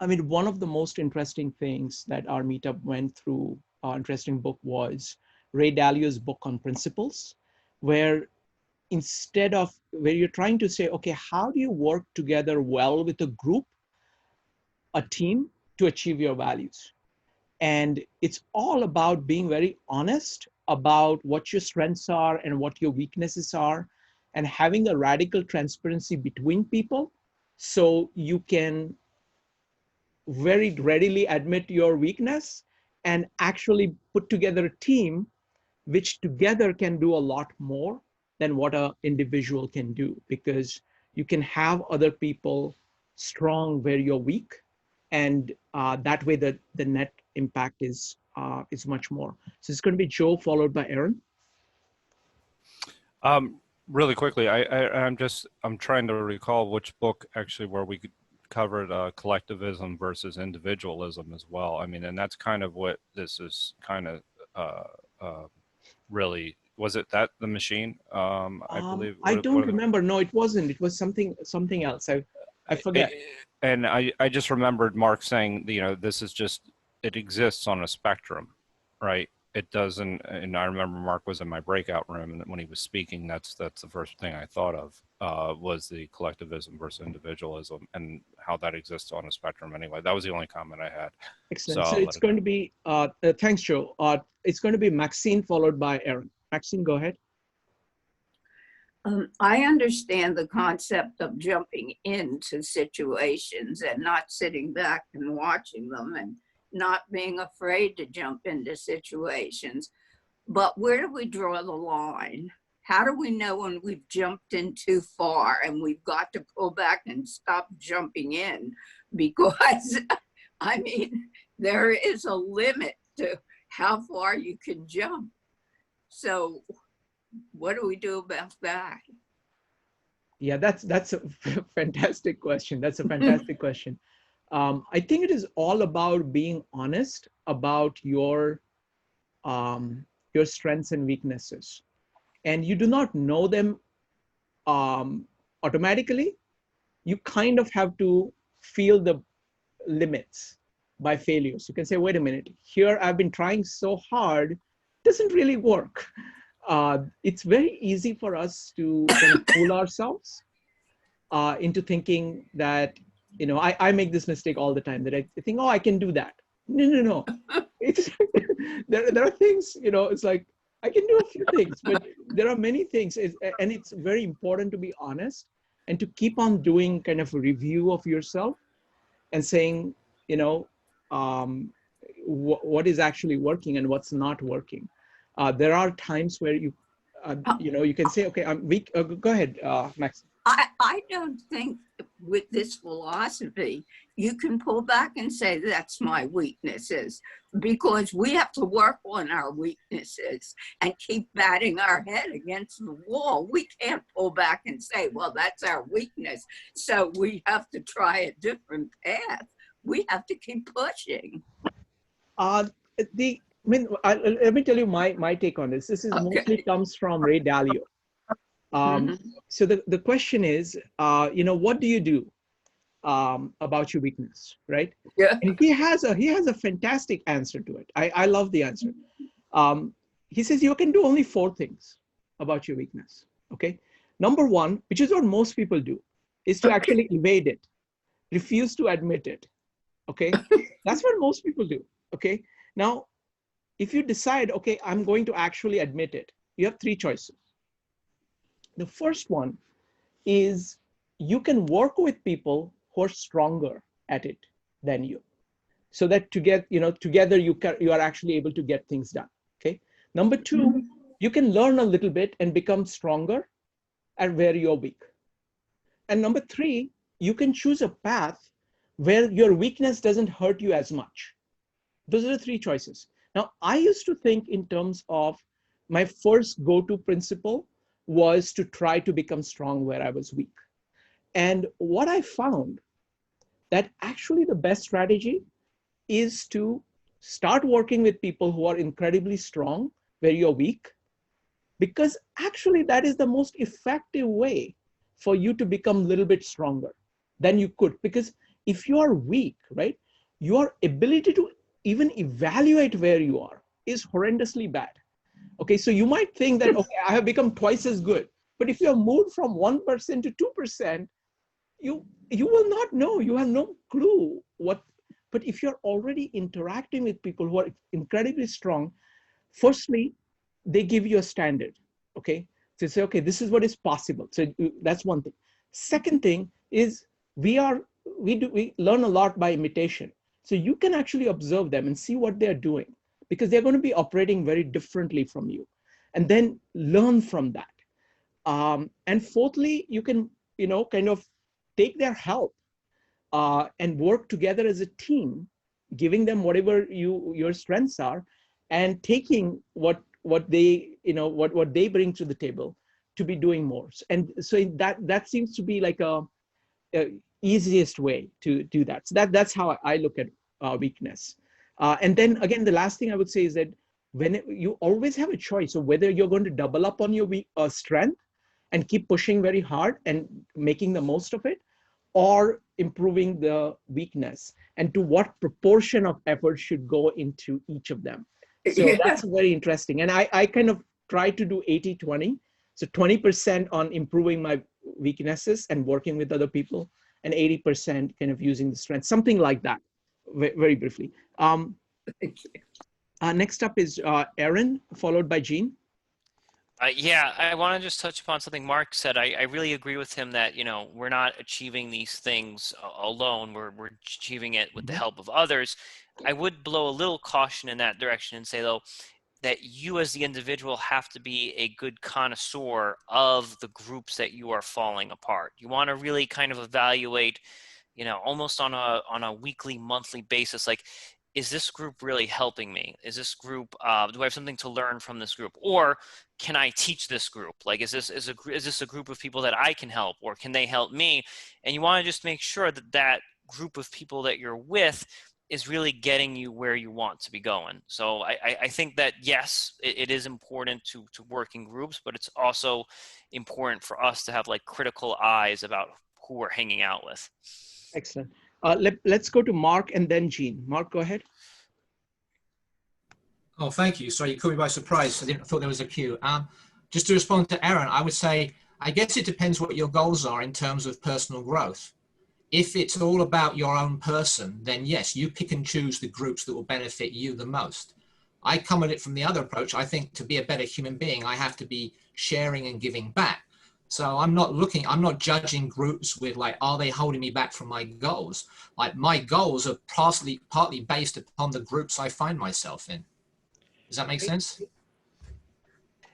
S1: I mean, one of the most interesting things that our meetup went through, interesting book, was Ray Dalio's book on principles, where where you're trying to say, okay, how do you work together well with a group, a team, to achieve your values? And it's all about being very honest about what your strengths are and what your weaknesses are, and having a radical transparency between people so you can very readily admit your weakness and actually put together a team which together can do a lot more than what an individual can do, because you can have other people strong where you're weak, and that way the net impact is much more. So it's going to be Joe followed by Aaron.
S4: Really quickly, I'm trying to recall which book actually where we covered collectivism versus individualism as well. I mean, and that's kind of what this is kind of really, was it that The Machine? I believe.
S1: I don't remember. No, it wasn't. It was something else. I forget.
S4: And I just remembered Mark saying, this is just, it exists on a spectrum, right? It doesn't, and I remember Mark was in my breakout room, and when he was speaking, that's the first thing I thought of, was the collectivism versus individualism and how that exists on a spectrum anyway. That was the only comment I had.
S1: Excellent. So it's going to be, thanks, Joe. It's going to be Maxine followed by Aaron. Maxine, go ahead.
S13: I understand the concept of jumping into situations and not sitting back and watching them, and not being afraid to jump into situations. But where do we draw the line? How do we know when we've jumped in too far and we've got to pull back and stop jumping in? Because, I mean, there is a limit to how far you can jump. So what do we do about that?
S1: Yeah, that's a fantastic question. That's a fantastic question. I think it is all about being honest about your strengths and weaknesses, and you do not know them automatically. You kind of have to feel the limits by failures. You can say, wait a minute, here I've been trying so hard, it doesn't really work. It's very easy for us to kind of fool ourselves into thinking that, I make this mistake all the time, that I think, oh, I can do that. No. It's there are things, it's like, I can do a few things, but there are many things. And it's very important to be honest and to keep on doing kind of a review of yourself and saying, what is actually working and what's not working. There are times where you can say, okay, I'm weak. Go ahead, Max.
S13: I don't think with this philosophy, you can pull back and say, that's my weaknesses, because we have to work on our weaknesses and keep batting our head against the wall. We can't pull back and say, well, that's our weakness, so we have to try a different path. We have to keep pushing.
S1: Let me tell you my take on this. This is mostly comes from Ray Dalio. So the question is, what do you do about your weakness, right?
S13: Yeah.
S1: And he has a fantastic answer to it. I love the answer. He says you can do only 4 things about your weakness. Okay. Number 1, which is what most people do, is to actually evade it, refuse to admit it. Okay. That's what most people do. Okay. Now, if you decide, okay, I'm going to actually admit it, you have 3 choices. The first one is you can work with people who are stronger at it than you, so that together you are actually able to get things done. Okay. Number 2, you can learn a little bit and become stronger at where you're weak. And number three, you can choose a path where your weakness doesn't hurt you as much. Those are the three choices. Now, I used to think in terms of my first go-to principle was to try to become strong where I was weak. And what I found that actually the best strategy is to start working with people who are incredibly strong where you're weak, because actually that is the most effective way for you to become a little bit stronger than you could. Because if you are weak, right, your ability to even evaluate where you are is horrendously bad. Okay, so you might think that, okay, I have become twice as good. But if you have moved from 1% to 2%, you will not know. You have no clue what. But if you're already interacting with people who are incredibly strong, firstly, they give you a standard. Okay, so say, okay, this is what is possible. So that's one thing. Second thing is we learn a lot by imitation. So you can actually observe them and see what they're doing, because they're going to be operating very differently from you, and then learn from that. And fourthly, you can, kind of take their help and work together as a team, giving them whatever your strengths are, and taking what they, what they bring to the table to be doing more. And so that seems to be like a easiest way to do that. So that's how I look at weakness. And then again, the last thing I would say is that you always have a choice of whether you're going to double up on your strength and keep pushing very hard and making the most of it, or improving the weakness, and to what proportion of effort should go into each of them. So
S13: Yeah.
S1: that's very interesting. And I kind of try to do 80-20. So 20% on improving my weaknesses and working with other people, and 80% kind of using the strength, something like that, very briefly. Next up is Erin, followed by Jean.
S5: Yeah, I want to just touch upon something Mark said. I really agree with him that, we're not achieving these things alone. We're achieving it with the help of others. I would blow a little caution in that direction and say, though, that you as the individual have to be a good connoisseur of the groups that you are falling apart. You want to really kind of evaluate, almost on a weekly, monthly basis, like, is this group really helping me? Is this group, do I have something to learn from this group? Or can I teach this group? Like, is this a group of people that I can help, or can they help me? And you want to just make sure that that group of people that you're with is really getting you where you want to be going. So I think that, yes, it is important to work in groups, but it's also important for us to have like critical eyes about who we're hanging out with.
S1: Excellent. Let's go to Mark and then Jean. Mark, go ahead.
S12: Oh, thank you. Sorry, you caught me by surprise. I thought there was a queue. Just to respond to Erin, I would say, I guess it depends what your goals are in terms of personal growth. If it's all about your own person, then yes, you pick and choose the groups that will benefit you the most. I come at it from the other approach. I think to be a better human being, I have to be sharing and giving back. So I'm not judging groups with like, are they holding me back from my goals? Like, my goals are partly based upon the groups I find myself in. Does that make sense?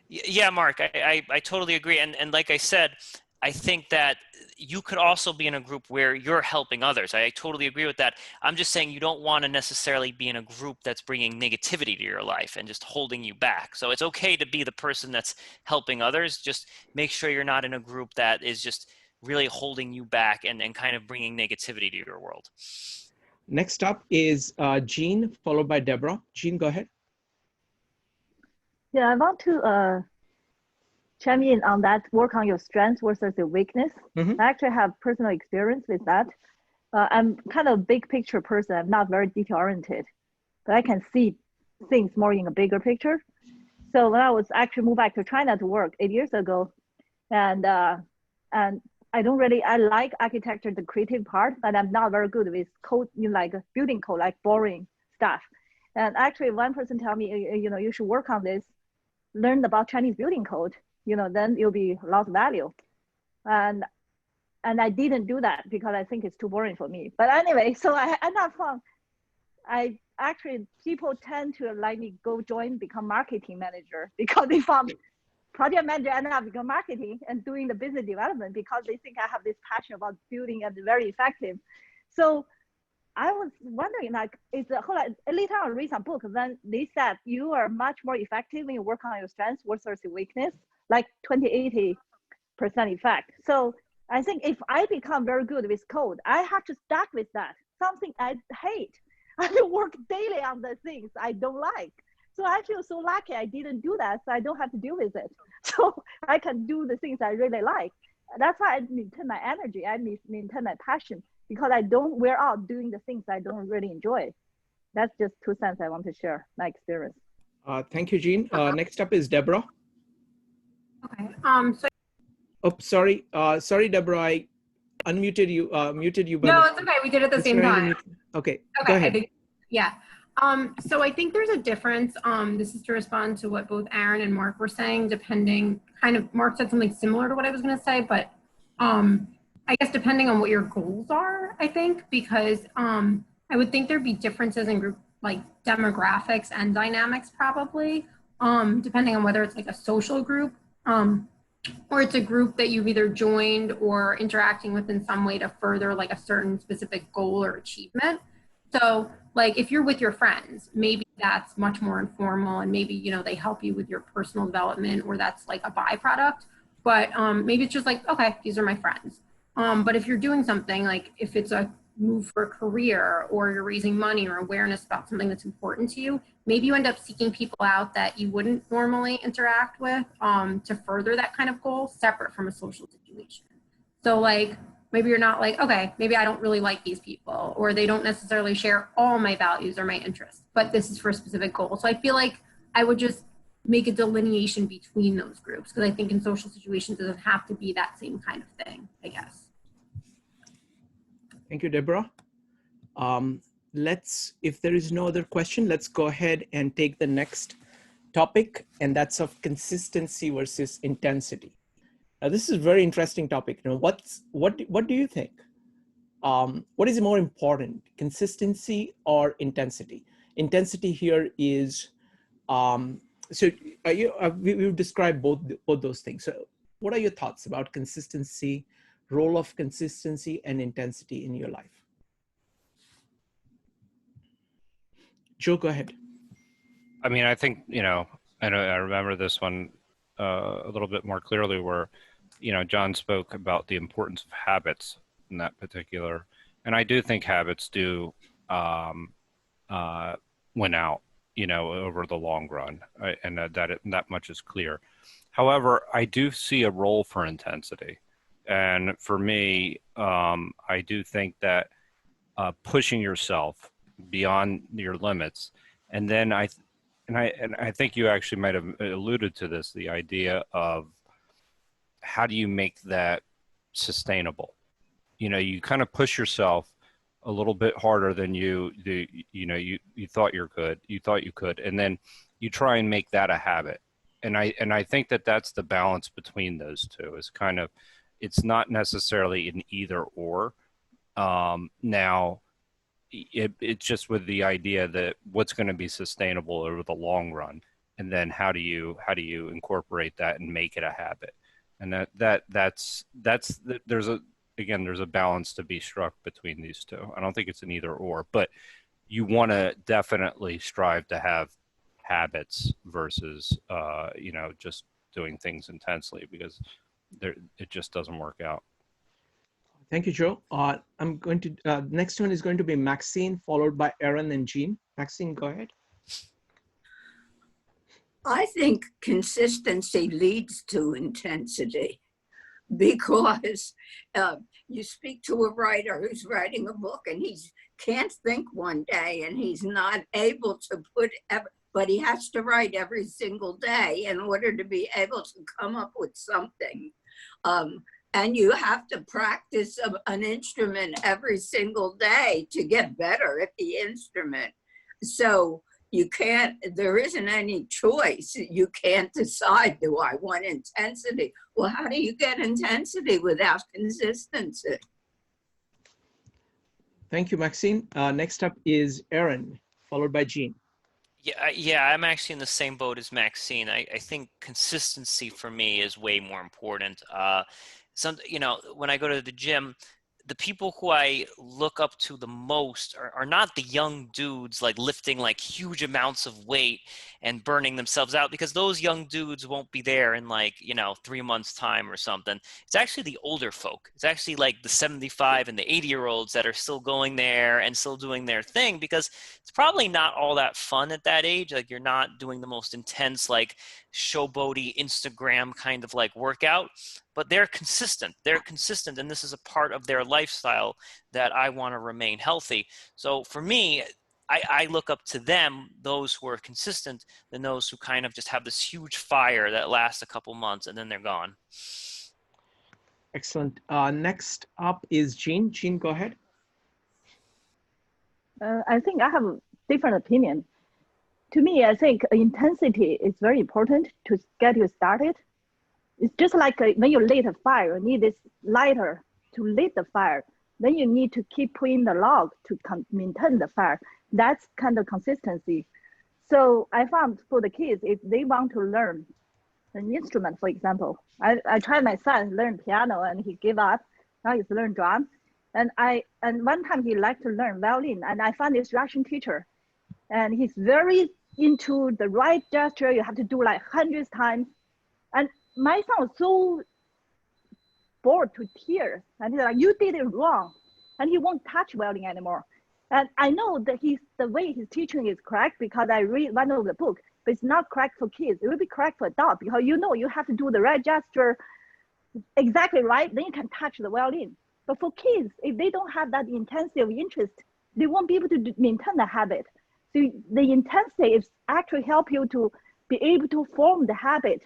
S5: Yeah, Mark, I totally agree. And like I said, I think that you could also be in a group where you're helping others. I totally agree with that. I'm just saying you don't want to necessarily be in a group that's bringing negativity to your life and just holding you back. So it's okay to be the person that's helping others. Just make sure you're not in a group that is just really holding you back and kind of bringing negativity to your world.
S1: Next up is Jean, followed by Deborah. Jean, go ahead.
S10: Yeah, I want to chime in on that, work on your strengths versus your weakness. I actually have personal experience with that. I'm kind of a big picture person. I'm not very detail oriented, but I can see things more in a bigger picture. So when I was actually moved back to China to work 8 years ago, and I like architecture, the creative part, but I'm not very good with code, like building code, like boring stuff. And actually one person tell me, you should work on this, learn about Chinese building code, then you'll be a lot of value. And I didn't do that because I think it's too boring for me. But anyway, so I not fun. I actually people tend to like me go join, become marketing manager because they found project manager end up become marketing and doing the business development because they think I have this passion about building and very effective. So I was wondering, like, later on read some book, then they said you are much more effective when you work on your strengths versus your weakness, like 20-80% effect. So I think if I become very good with code, I have to start with that, something I hate. I have to work daily on the things I don't like. So I feel so lucky I didn't do that, so I don't have to deal with it. So I can do the things I really like. That's why I maintain my energy, I maintain my passion, because I don't wear out doing the things I don't really enjoy. That's just 2 cents I want to share, my experience.
S1: Thank you, Jean. Next up is Deborah.
S7: Okay. So
S1: Oh, sorry. Sorry, Deborah. I unmuted you. Muted you.
S7: No, it's okay. We did it at the same time.
S1: Okay.
S7: Okay.
S1: Go ahead.
S7: Yeah. So I think there's a difference. This is to respond to what both Aaron and Mark were saying, depending, Mark said something similar to what I was going to say, but I guess depending on what your goals are, I think, because I would think there'd be differences in group, like demographics and dynamics probably, depending on whether it's like a social group, or it's a group that you've either joined or interacting with in some way to further like a certain specific goal or achievement. So like if you're with your friends, maybe that's much more informal and maybe, you know, they help you with your personal development or that's like a byproduct. But maybe it's just like, okay, these are my friends. But if you're doing something like if it's a move for a career or you're raising money or awareness about something that's important to you, maybe you end up seeking people out that you wouldn't normally interact with to further that kind of goal separate from a social situation. So like, maybe you're not like, okay, maybe I don't really like these people or they don't necessarily share all my values or my interests, but this is for a specific goal. So I feel like I would just make a delineation between those groups because I think in social situations, it doesn't have to be that same kind of thing, I guess.
S1: Thank you, Deborah. If there is no other question, let's go ahead and take the next topic, and that's of consistency versus intensity. Now, this is a very interesting topic. You know, what do you think? What is more important, consistency or intensity? Intensity here is, we've described both those things. So what are your thoughts about consistency, role of consistency and intensity in your life? Joe, go ahead.
S4: I mean, I think, you know, I remember this one a little bit more clearly where, you know, John spoke about the importance of habits in that particular. And I do think habits do win out, you know, over the long run. And that much is clear. However, I do see a role for intensity. And for me, I do think that pushing yourself beyond your limits, and then I think you actually might have alluded to this, the idea of how do you make that sustainable? You know, you kind of push yourself a little bit harder than you thought you could, and then you try and make that a habit. And I think that that's the balance between those two. Is kind of, it's not necessarily an either or. Now, it's just with the idea that what's going to be sustainable over the long run, and then how do you incorporate that and make it a habit? And that's there's a balance to be struck between these two. I don't think it's an either or, but you want to definitely strive to have habits versus you know, just doing things intensely, because it just doesn't work out.
S1: Thank you, Joe. I'm going to, next one is going to be Maxine, followed by Aaron and Jean. Maxine, go ahead.
S13: I think consistency leads to intensity, because you speak to a writer who's writing a book and he can't think one day and he's not able to but he has to write every single day in order to be able to come up with something. And you have to practice an instrument every single day to get better at the instrument. So you can't, there isn't any choice. You can't decide, do I want intensity? Well, how do you get intensity without consistency?
S1: Thank you, Maxine. Next up is Aaron, followed by Jean.
S5: Yeah, I'm actually in the same boat as Maxine. I think consistency for me is way more important. When I go to the gym, the people who I look up to the most are not the young dudes like lifting like huge amounts of weight and burning themselves out, because those young dudes won't be there in 3 months time or something. It's actually the older folk. It's actually like the 75 and the 80-year-olds that are still going there and still doing their thing, because it's probably not all that fun at that age. Like, you're not doing the most intense, like showboaty Instagram kind of like workout, but they're consistent. They're consistent, and this is a part of their lifestyle that I want to remain healthy. So for me, I look up to them, those who are consistent, than those who kind of just have this huge fire that lasts a couple months and then they're gone.
S1: Excellent. Next up is Jean. Jean, go ahead.
S10: I think I have a different opinion. To me, I think intensity is very important to get you started. It's just like when you lit a fire, you need this lighter to lit the fire. Then you need to keep putting the log to maintain the fire. That's kind of consistency. So I found for the kids, if they want to learn an instrument, for example, I tried my son learn piano and he gave up. Now he's learn drum. And one time he liked to learn violin, and I found this Russian teacher, and he's very into the right gesture. You have to do like hundreds times. And my son was so bored to tears, and he's like, "You did it wrong," and he won't touch violin anymore. And I know that the way he's teaching is correct because I read one of the book, but it's not correct for kids. It will be correct for adults because you have to do the right gesture exactly right, then you can touch the violin. But for kids, if they don't have that intensity of interest, they won't be able to maintain the habit. So the intensity is actually help you to be able to form the habit,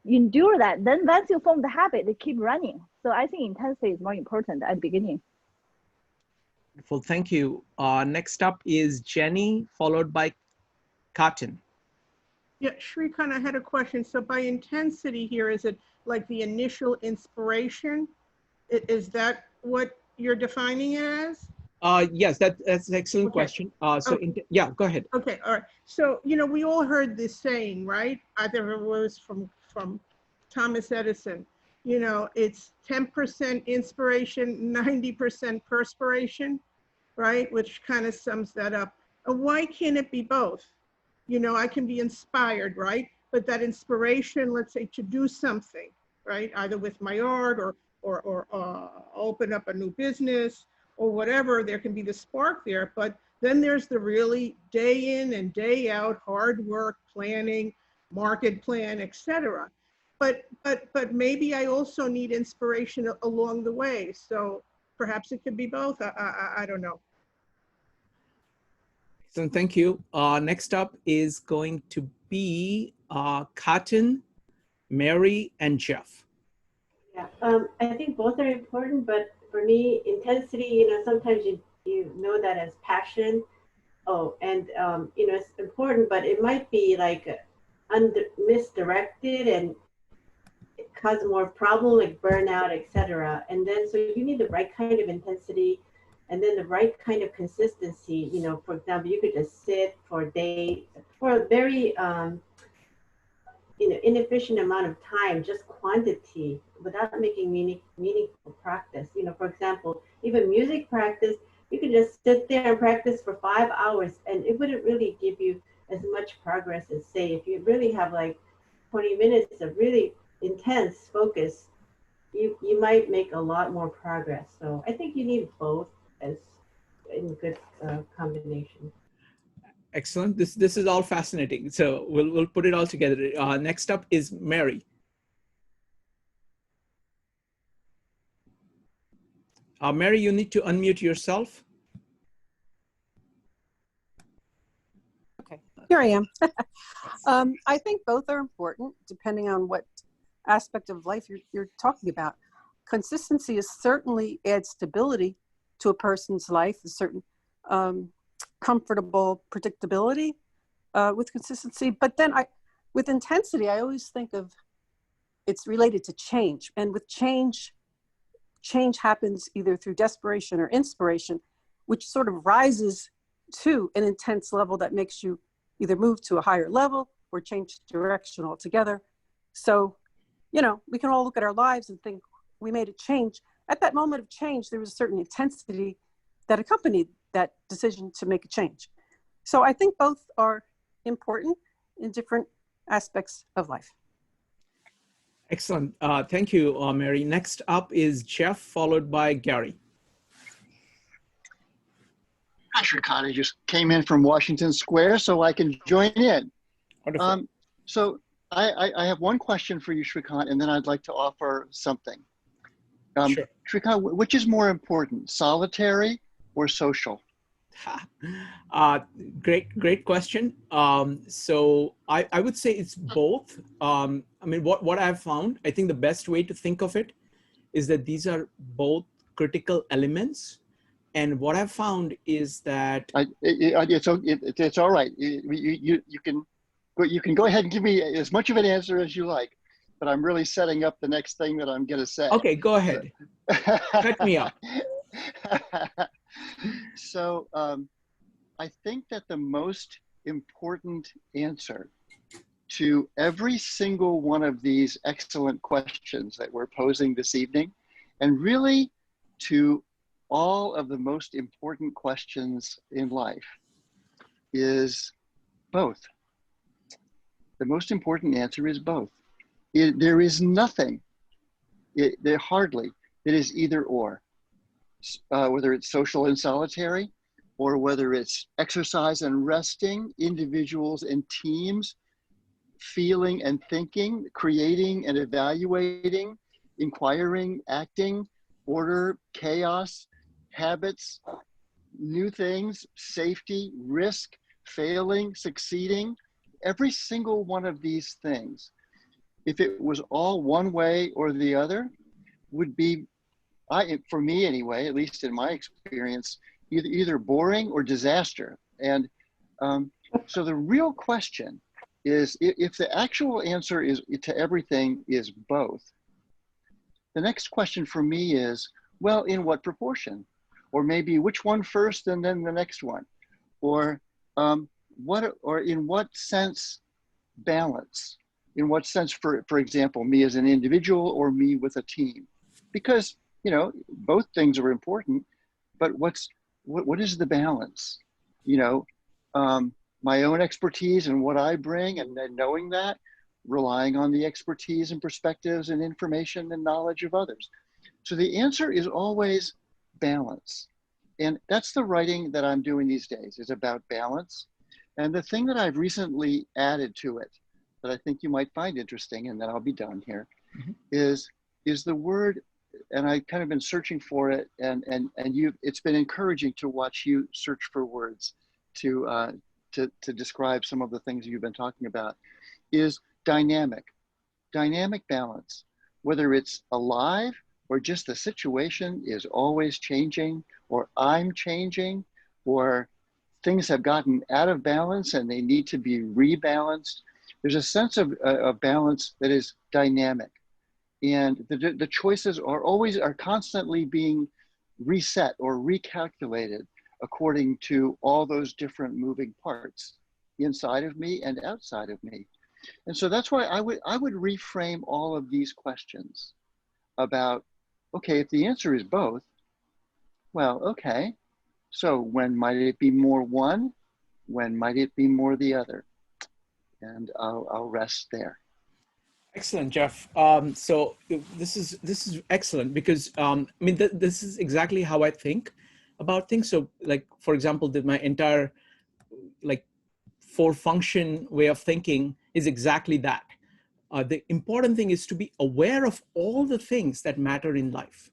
S10: endure that. Then once you form the habit, they keep running. So I think intensity is more important at the beginning.
S1: Wonderful, thank you. Next up is Jenny, followed by Cotton.
S9: Yeah, Shrikant, I had a question. So by intensity here, is it like the initial inspiration? Is that what you're defining it as?
S1: Yes, that's an excellent question. Yeah, go ahead.
S9: Okay, all right. So, we all heard this saying, right? Either it was from Thomas Edison, it's 10% inspiration, 90% perspiration, right? Which kind of sums that up. And why can't it be both? I can be inspired, right? But that inspiration, let's say, to do something, right? Either with my art or open up a new business or whatever, there can be the spark there. But then there's the really day in and day out hard work, planning, market plan, etc. But maybe I also need inspiration along the way. So perhaps it could be both. I don't know.
S1: So thank you. Next up is going to be Cotton, Mary, and Jeff.
S6: Yeah, I think both are important, but for me, intensity, sometimes you know that as passion. Oh, and it's important, but it might be like misdirected and cause more problem like burnout, etc. And then so you need the right kind of intensity, and then the right kind of consistency. For example, you could just sit for a day for a very inefficient amount of time, just quantity, without making meaningful practice. For example, even music practice, you can just sit there and practice for 5 hours, and it wouldn't really give you as much progress as, say, if you really have like 20 minutes of really intense focus, you might make a lot more progress. So I think you need both as in good combination.
S1: Excellent. This is all fascinating. So we'll put it all together. Next up is Mary. Mary, you need to unmute yourself.
S14: Okay, here I am. I think both are important depending on what aspect of life you're talking about. Consistency is certainly adds stability to a person's life, a certain comfortable predictability with consistency. But then with intensity, I always think of it's related to change. And with change happens either through desperation or inspiration, which sort of rises to an intense level that makes you either move to a higher level or change direction altogether. So, you know, we can all look at our lives and think we made a change. At that moment of change, there was a certain intensity that accompanied that decision to make a change. So I think both are important in different aspects of life.
S1: Excellent. Thank you, Mary. Next up is Jeff, followed by Gary.
S15: Hi, Shrikant. I just came in from Washington Square, so I can join in.
S1: Wonderful.
S15: So I have one question for you, Shrikant, and then I'd like to offer something.
S1: Sure.
S15: Shrikant, which is more important, solitary or social?
S1: Great question. So I would say it's both. I mean, what I've found, I think the best way to think of it is that these are both critical elements. And what I've found is that
S15: it's all right. You can go ahead and give me as much of an answer as you like, but I'm really setting up the next thing that I'm going to say.
S1: Okay, go ahead. Cut me up.
S15: So I think that the most important answer to every single one of these excellent questions that we're posing this evening, and really to all of the most important questions in life, is both. The most important answer is both. There is nothing, there hardly, it is either or. Whether it's social and solitary, or whether it's exercise and resting, individuals and teams, feeling and thinking, creating and evaluating, inquiring, acting, order, chaos, habits, new things, safety, risk, failing, succeeding. Every single one of these things, if it was all one way or the other, would be, for me anyway, at least in my experience, either boring or disaster. And so the real question is, if the actual answer is to everything is both, the next question for me is, well, in what proportion? Or maybe which one first and then the next one? Or in what sense balance? In what sense, for example, me as an individual or me with a team? Because, you know, both things are important, but what is the balance? You know, my own expertise and what I bring, and then knowing that, relying on the expertise and perspectives and information and knowledge of others. So the answer is always balance. And that's the writing that I'm doing these days, is about balance. And the thing that I've recently added to it that I think you might find interesting, and then I'll be done here, is the word, and I've kind of been searching for it, and it's been encouraging to watch you search for words to describe some of the things you've been talking about, is dynamic balance. Whether it's alive or just the situation is always changing, or I'm changing, or things have gotten out of balance and they need to be rebalanced. There's a sense of balance that is dynamic. And the choices are constantly being reset or recalculated according to all those different moving parts inside of me and outside of me. And so that's why I would reframe all of these questions about, okay, if the answer is both, well, okay, so when might it be more one? When might it be more the other? And I'll rest there.
S1: Excellent, Jeff. So this is excellent because I mean this is exactly how I think about things. So, like, for example, my entire four function way of thinking is exactly that. The important thing is to be aware of all the things that matter in life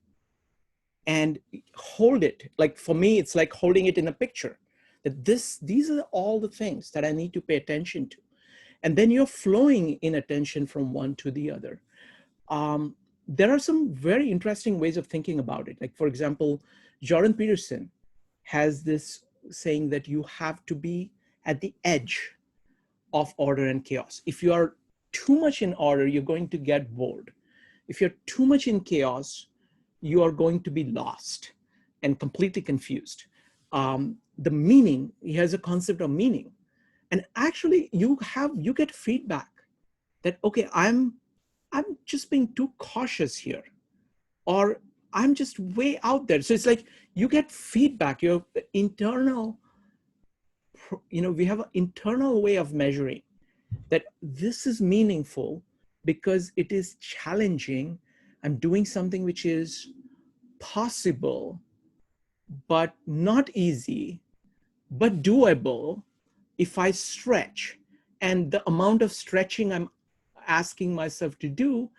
S1: and hold it. Like for me, it's like holding it in a picture, that these are all the things that I need to pay attention to. And then you're flowing in attention from one to the other. There are some very interesting ways of thinking about it. Like, for example, Jordan Peterson has this saying that you have to be at the edge of order and chaos. If you are too much in order, you're going to get bored. If you're too much in chaos, you are going to be lost and completely confused. the meaning. He has a concept of meaning. And actually you get feedback that, okay, I'm just being too cautious here, or I'm just way out there. So it's like you get feedback, your internal, we have an internal way of measuring that this is meaningful because it is challenging. I'm doing something which is possible, but not easy, but doable if I stretch. And the amount of stretching I'm asking myself to do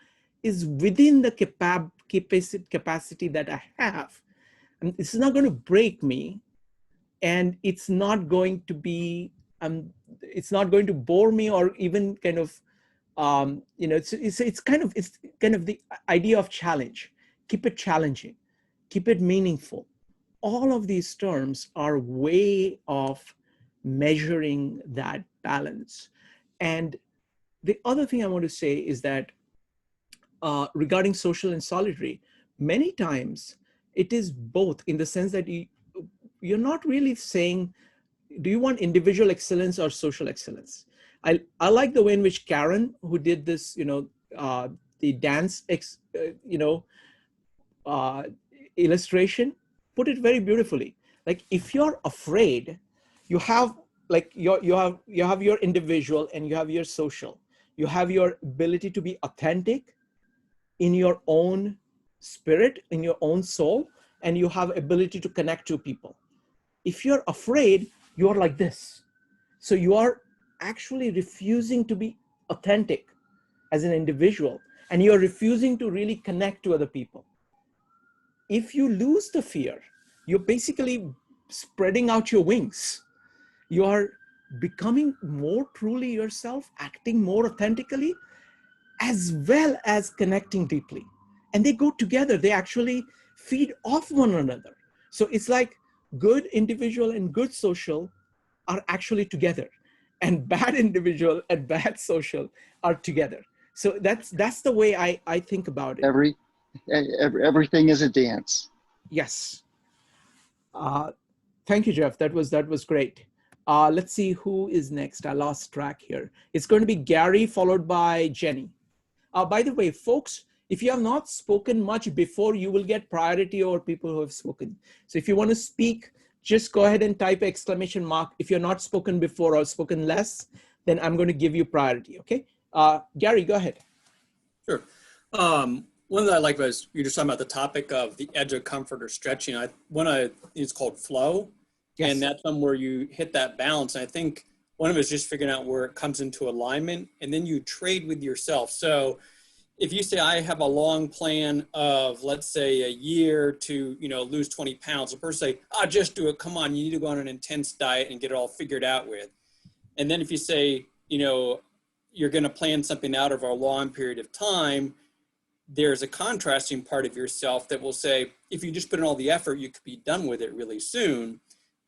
S1: is within the capacity that I have. And it's not going to break me, and it's not going to be, it's not going to bore me, or even kind of, it's kind of the idea of challenge. Keep it challenging, keep it meaningful. All of these terms are way of measuring that balance. And the other thing I want to say is that regarding social and solitary, many times it is both, in the sense that you're not really saying, do you want individual excellence or social excellence? I like the way in which Karen, who did this, the dance, illustration, put it very beautifully. Like, if you're afraid, you have like you have your individual and you have your social. You have your ability to be authentic in your own spirit, in your own soul, and you have ability to connect to people. If you're afraid, you're like this. So you are actually refusing to be authentic as an individual, and you're refusing to really connect to other people. If you lose the fear, you're basically spreading out your wings. You are becoming more truly yourself, acting more authentically, as well as connecting deeply. And they go together. They actually feed off one another. So it's like good individual and good social are actually together, and bad individual and bad social are together. So that's the way I think about it.
S15: Everything is a dance.
S1: Yes. Thank you, Jeff. That was great. Let's see who is next. I lost track here. It's going to be Gary, followed by Jenny. By the way, folks, if you have not spoken much before, you will get priority over people who have spoken. So if you want to speak, just go ahead and type exclamation mark. If you're not spoken before or spoken less, then I'm going to give you priority, okay? Gary, go ahead.
S3: Sure. One that I like was you're just talking about the topic of the edge of comfort or stretching. It's called flow. Yes. And that's one where you hit that balance. And I think one of it is just figuring out where it comes into alignment, and then you trade with yourself. So if you say, I have a long plan of, let's say, a year to, lose 20 pounds, the person say, just do it. Come on, you need to go on an intense diet and get it all figured out with. And then if you say, you're going to plan something out over a long period of time, there's a contrasting part of yourself that will say, if you just put in all the effort, you could be done with it really soon.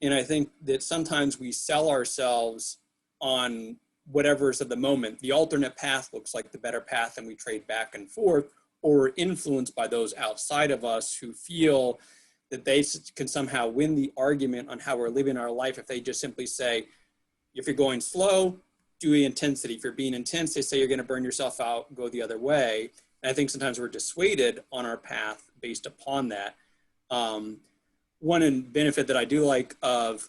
S3: And I think that sometimes we sell ourselves on whatever's of the moment. The alternate path looks like the better path, and we trade back and forth, or influenced by those outside of us who feel that they can somehow win the argument on how we're living our life if they just simply say, if you're going slow, do the intensity. If you're being intense, they say you're going to burn yourself out, go the other way. And I think sometimes we're dissuaded on our path based upon that. One benefit that I do like of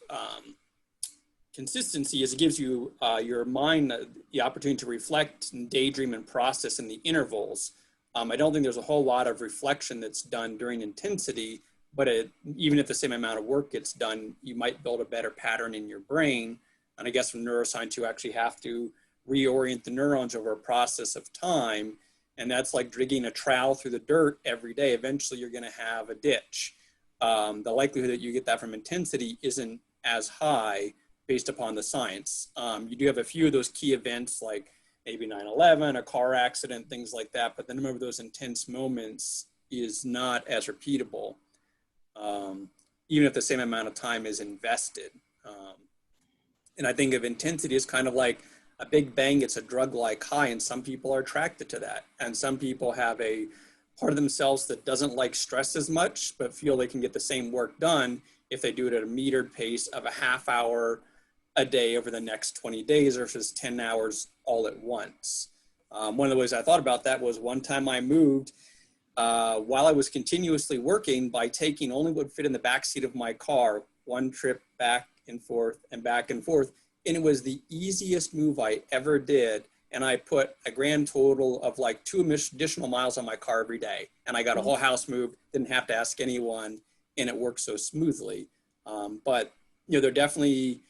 S3: consistency is it gives you your mind the opportunity to reflect and daydream and process in the intervals. I don't think there's a whole lot of reflection that's done during intensity, but even if the same amount of work gets done, you might build a better pattern in your brain. And I guess from neuroscience, you actually have to reorient the neurons over a process of time. And that's like digging a trowel through the dirt every day. Eventually, you're going to have a ditch. The likelihood that you get that from intensity isn't as high based upon the science. You do have a few of those key events like maybe 9/11, a car accident, things like that. But the number of those intense moments is not as repeatable, even if the same amount of time is invested. And I think of intensity as kind of like a big bang. It's a drug-like high, and some people are attracted to that. And some people have a part of themselves that doesn't like stress as much, but feel they can get the same work done if they do it at a metered pace of a half hour a day over the next 20 days versus 10 hours all at once. One of the ways I thought about that was one time I moved while I was continuously working by taking only what would fit in the backseat of my car, one trip back and forth and back and forth. And it was the easiest move I ever did. And I put a grand total of like 2 additional miles on my car every day. And I got a whole house moved, didn't have to ask anyone, and it worked so smoothly. But, you know, there are definitely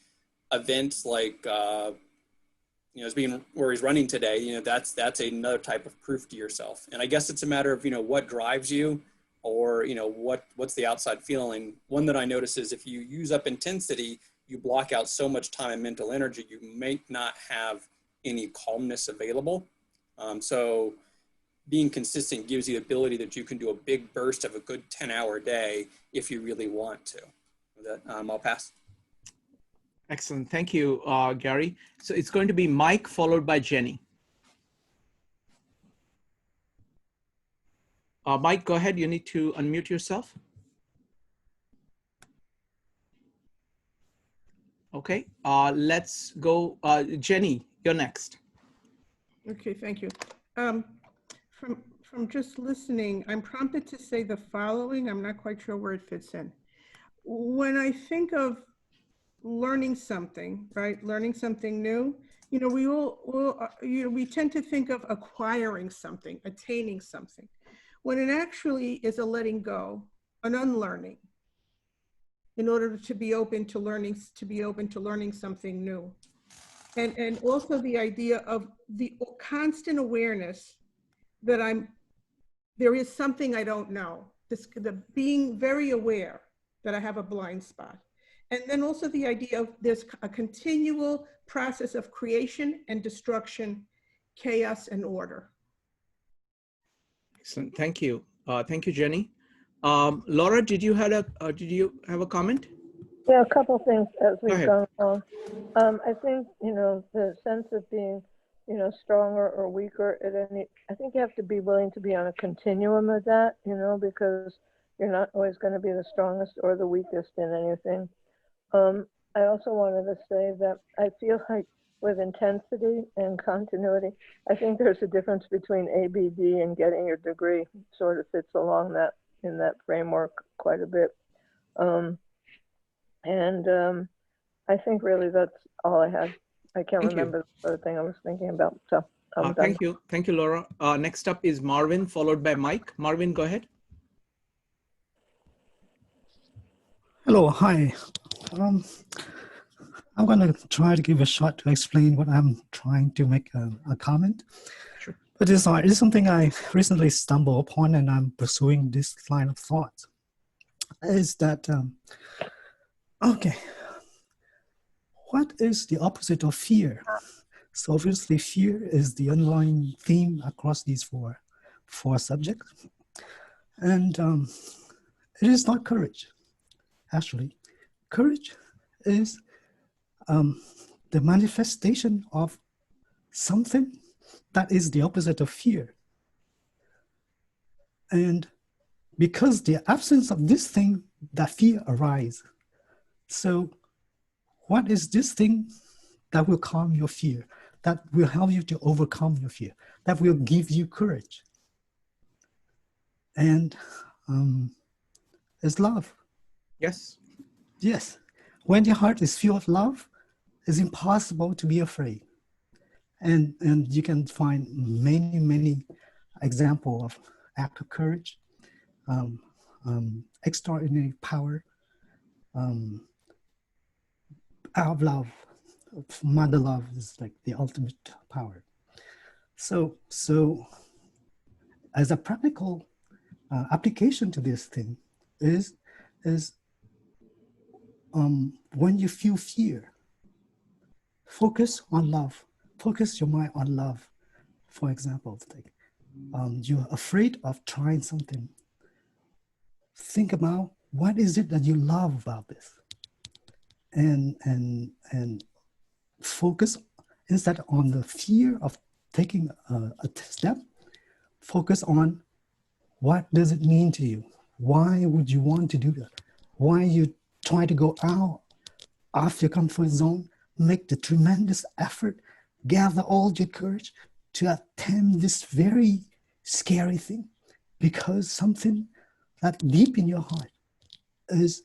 S3: events like, you know, as being where he's running today, you know, that's another type of proof to yourself. And I guess it's a matter of, you know, what drives you, or, you know, what's the outside feeling. One that I notice is if you use up intensity, you block out so much time and mental energy, you may not have any calmness available. So being consistent gives you the ability that you can do a big burst of a good 10-hour day if you really want to. With that, I'll pass.
S1: Excellent. Thank you, Gary. So it's going to be Mike followed by Jenny. Mike, go ahead. You need to unmute yourself. Okay, let's go. Jenny, you're next.
S9: Okay, thank you. From just listening, I'm prompted to say the following. I'm not quite sure where it fits in. When I think of learning something, right? Learning something new, you know, we tend to think of acquiring something, attaining something, when it actually is a letting go, an unlearning, in order to be open to learning something new. And also the idea of the constant awareness that there is something I don't know, the being very aware that I have a blind spot. And then also the idea of there's a continual process of creation and destruction, chaos and order.
S1: Excellent. Thank you. Thank you, Jenny. Laura, did you have a comment?
S8: Yeah, a couple of things as we've gone along. I think, you know, the sense of being, you know, stronger or weaker at any, I think you have to be willing to be on a continuum of that, you know, because you're not always going to be the strongest or the weakest in anything. I also wanted to say that I feel like with intensity and continuity, I think there's a difference between ABD and getting your degree. It sort of fits along that, in that framework quite a bit. I think really that's all I had. I can't remember the other thing I was thinking about. So I'm done.
S1: Thank you, Laura. Next up is Marvin, followed by Mike. Marvin, go ahead.
S16: Hello, hi. I'm going to try to give a shot to explain what I'm trying to make a comment.
S1: Sure.
S16: But it's something I recently stumbled upon, and I'm pursuing this line of thought. Is that, okay, what is the opposite of fear? So obviously fear is the underlying theme across these four subjects. And it is not courage, actually. Courage is the manifestation of something that is the opposite of fear. And because the absence of this thing, that fear arises. So what is this thing that will calm your fear, that will help you to overcome your fear, that will give you courage? And it's love.
S1: Yes.
S16: Yes. When your heart is filled with love, it's impossible to be afraid. And you can find many examples of act of courage, extraordinary power, out of love. Mother love is like the ultimate power. So as a practical application to this thing is when you feel fear, focus on love. Focus your mind on love. For example, like you're afraid of trying something. Think about what is it that you love about this, and focus instead on the fear of taking a step. Focus on What does it mean to you? Why would you want to do that? Why you try to go out of your comfort zone, make the tremendous effort, gather all your courage to attempt this very scary thing? Because something that deep in your heart is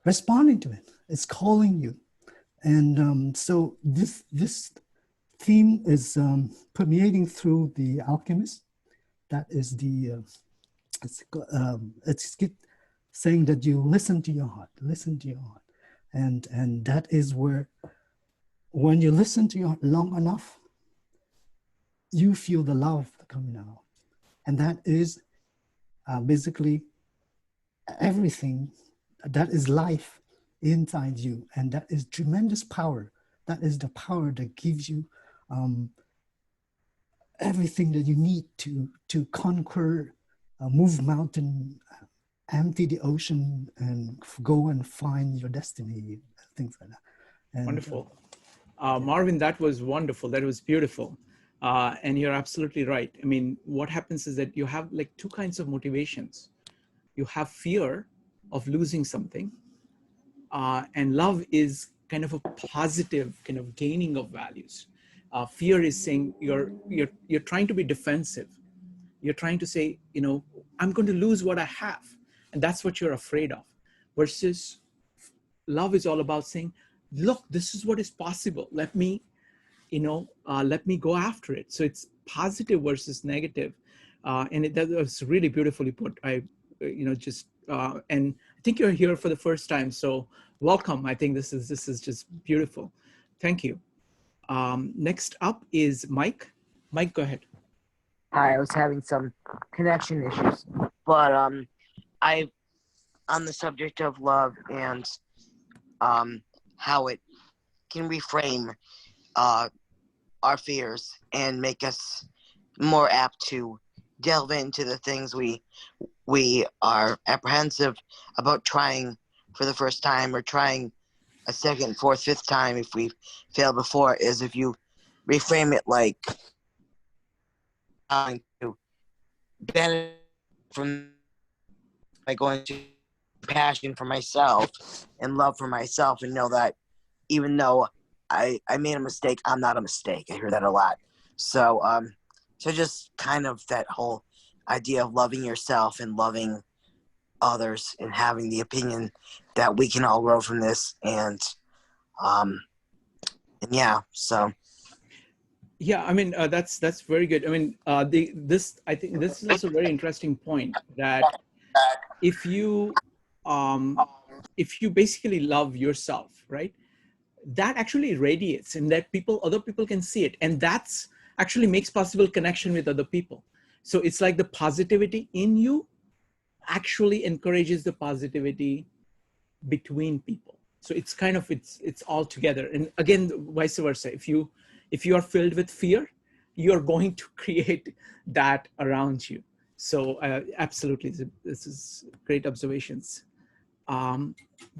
S16: responding to it. It's calling you. And so this theme is permeating through The Alchemist. That is it's saying that you listen to your heart, listen to your heart. And that is where, when you listen to your heart long enough, you feel the love coming out. And that is basically everything. That is life inside you. And that is tremendous power. That is the power that gives you everything that you need to conquer, move mountain, empty the ocean, and go and find your destiny, things like that. And,
S1: wonderful. Marvin, that was wonderful. That was beautiful. And you're absolutely right. I mean, what happens is that you have like two kinds of motivations. You have fear of losing something, and love is kind of a positive kind of gaining of values. Fear is saying you're trying to be defensive. You're trying to say, you know, I'm going to lose what I have, and that's what you're afraid of. Versus love is all about saying, look, this is what is possible. Let me, let me go after it. So it's positive versus negative, and that was really beautifully put. And I think you're here for the first time, so welcome. I think this is just beautiful. Thank you. Next up is Mike. Mike, go ahead.
S11: Hi, I was having some connection issues, but on the subject of love and how it can reframe our fears and make us more apt to delve into the things we are apprehensive about trying for the first time, or trying a second, fourth, fifth time if we failed before, is if you reframe it like trying to benefit from by going to passion for myself and love for myself, and know that even though I made a mistake, I'm not a mistake. I hear that a lot. So so just kind of that whole idea of loving yourself and loving others and having the opinion that we can all grow from this, and yeah, so.
S1: Yeah, I mean, that's very good. I mean, I think this is also a very interesting point, that if you basically love yourself, right, that actually radiates, and that other people can see it, and that's actually makes possible connection with other people. So it's like the positivity in you actually encourages the positivity between people. So it's kind of it's all together. And again, vice versa. If you are filled with fear, you're going to create that around you. So absolutely, this is great observations.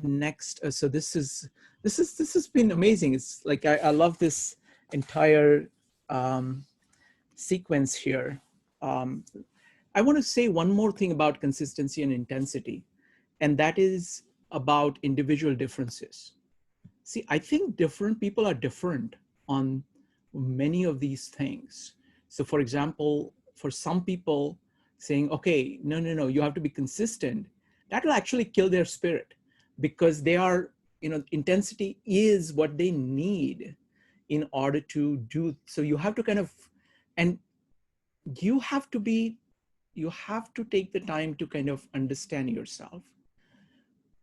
S1: Next, so this has been amazing. It's like I love this entire sequence here. I want to say one more thing about consistency and intensity, and that is about individual differences. See, I think different people are different on many of these things. So for example, for some people saying, okay, no, you have to be consistent, that will actually kill their spirit, because they are, intensity is what they need in order to do. So you have to kind of, and you have to take the time to kind of understand yourself.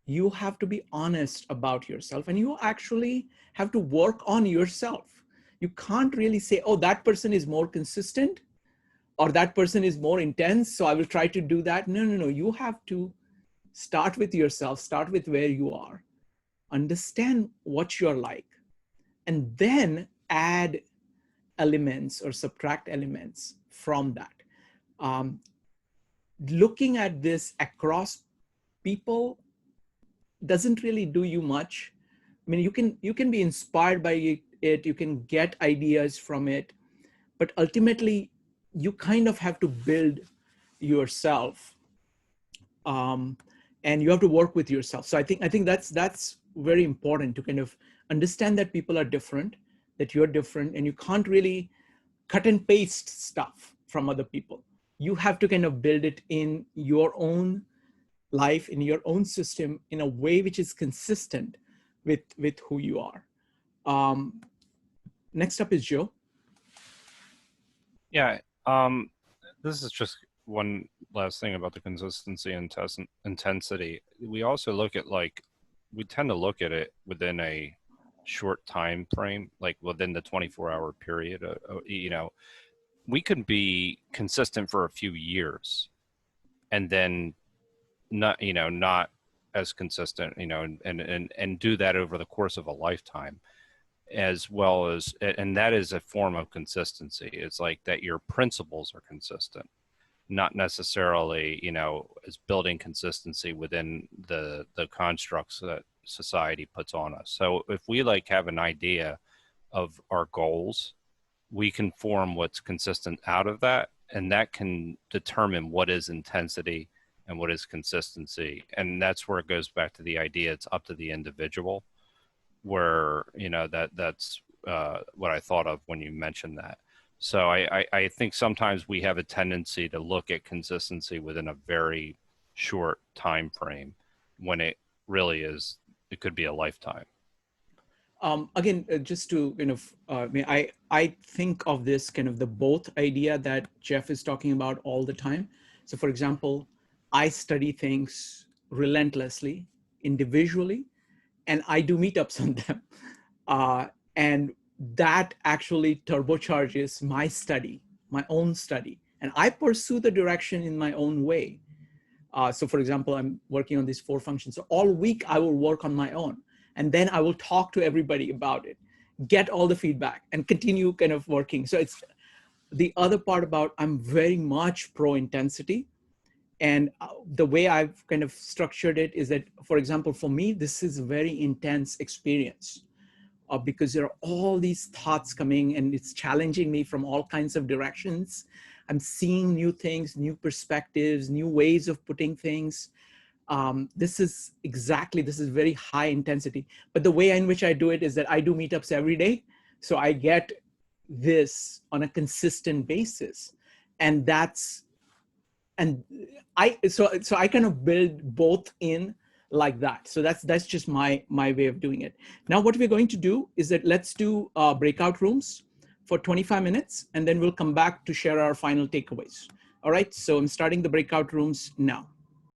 S1: You have to be honest about yourself, and you actually have to work on yourself. You can't really say, oh, that person is more consistent or that person is more intense, so I will try to do that. No. You have to start with yourself, start with where you are, understand what you're like, and then add elements or subtract elements from that. Looking at this across people doesn't really do you much. I mean, you can be inspired by it, you can get ideas from it, but ultimately you kind of have to build yourself, and you have to work with yourself. So I think that's very important to kind of understand that people are different, that you're different, and you can't really cut and paste stuff from other people. You have to kind of build it in your own life, in your own system, in a way which is consistent with who you are. Next up is Joe.
S4: Yeah, this is just one last thing about the consistency and intensity. We also look at, like, we tend to look at it within a short time frame, like within the 24-hour period. You know, we could be consistent for a few years and then not, you know, not as consistent, you know, and do that over the course of a lifetime, as well as, and that is a form of consistency. It's like that your principles are consistent, not necessarily, you know, as building consistency within the constructs that society puts on us. So if we like have an idea of our goals, we can form what's consistent out of that, and that can determine what is intensity and what is consistency. And that's where it goes back to the idea, it's up to the individual, where, you know, that's what I thought of when you mentioned that. So I think sometimes we have a tendency to look at consistency within a very short time frame, when it really is, it could be a lifetime.
S1: Again, just to kind of, I think of this kind of the both idea that Jeff is talking about all the time. So for example, I study things relentlessly, individually, and I do meetups on them. And that actually turbocharges my study, my own study. And I pursue the direction in my own way. So for example, I'm working on these 4 functions. So all week I will work on my own. And then I will talk to everybody about it, get all the feedback, and continue kind of working. So it's the other part about, I'm very much pro intensity. And the way I've kind of structured it is that, for example, for me, this is a very intense experience because there are all these thoughts coming and it's challenging me from all kinds of directions. I'm seeing new things, new perspectives, new ways of putting things. This is very high intensity. But the way in which I do it is that I do meetups every day. So I get this on a consistent basis. And so I kind of build both in like that. So that's just my way of doing it. Now what we're going to do is that let's do breakout rooms for 25 minutes, and then we'll come back to share our final takeaways. All right, so I'm starting the breakout rooms now.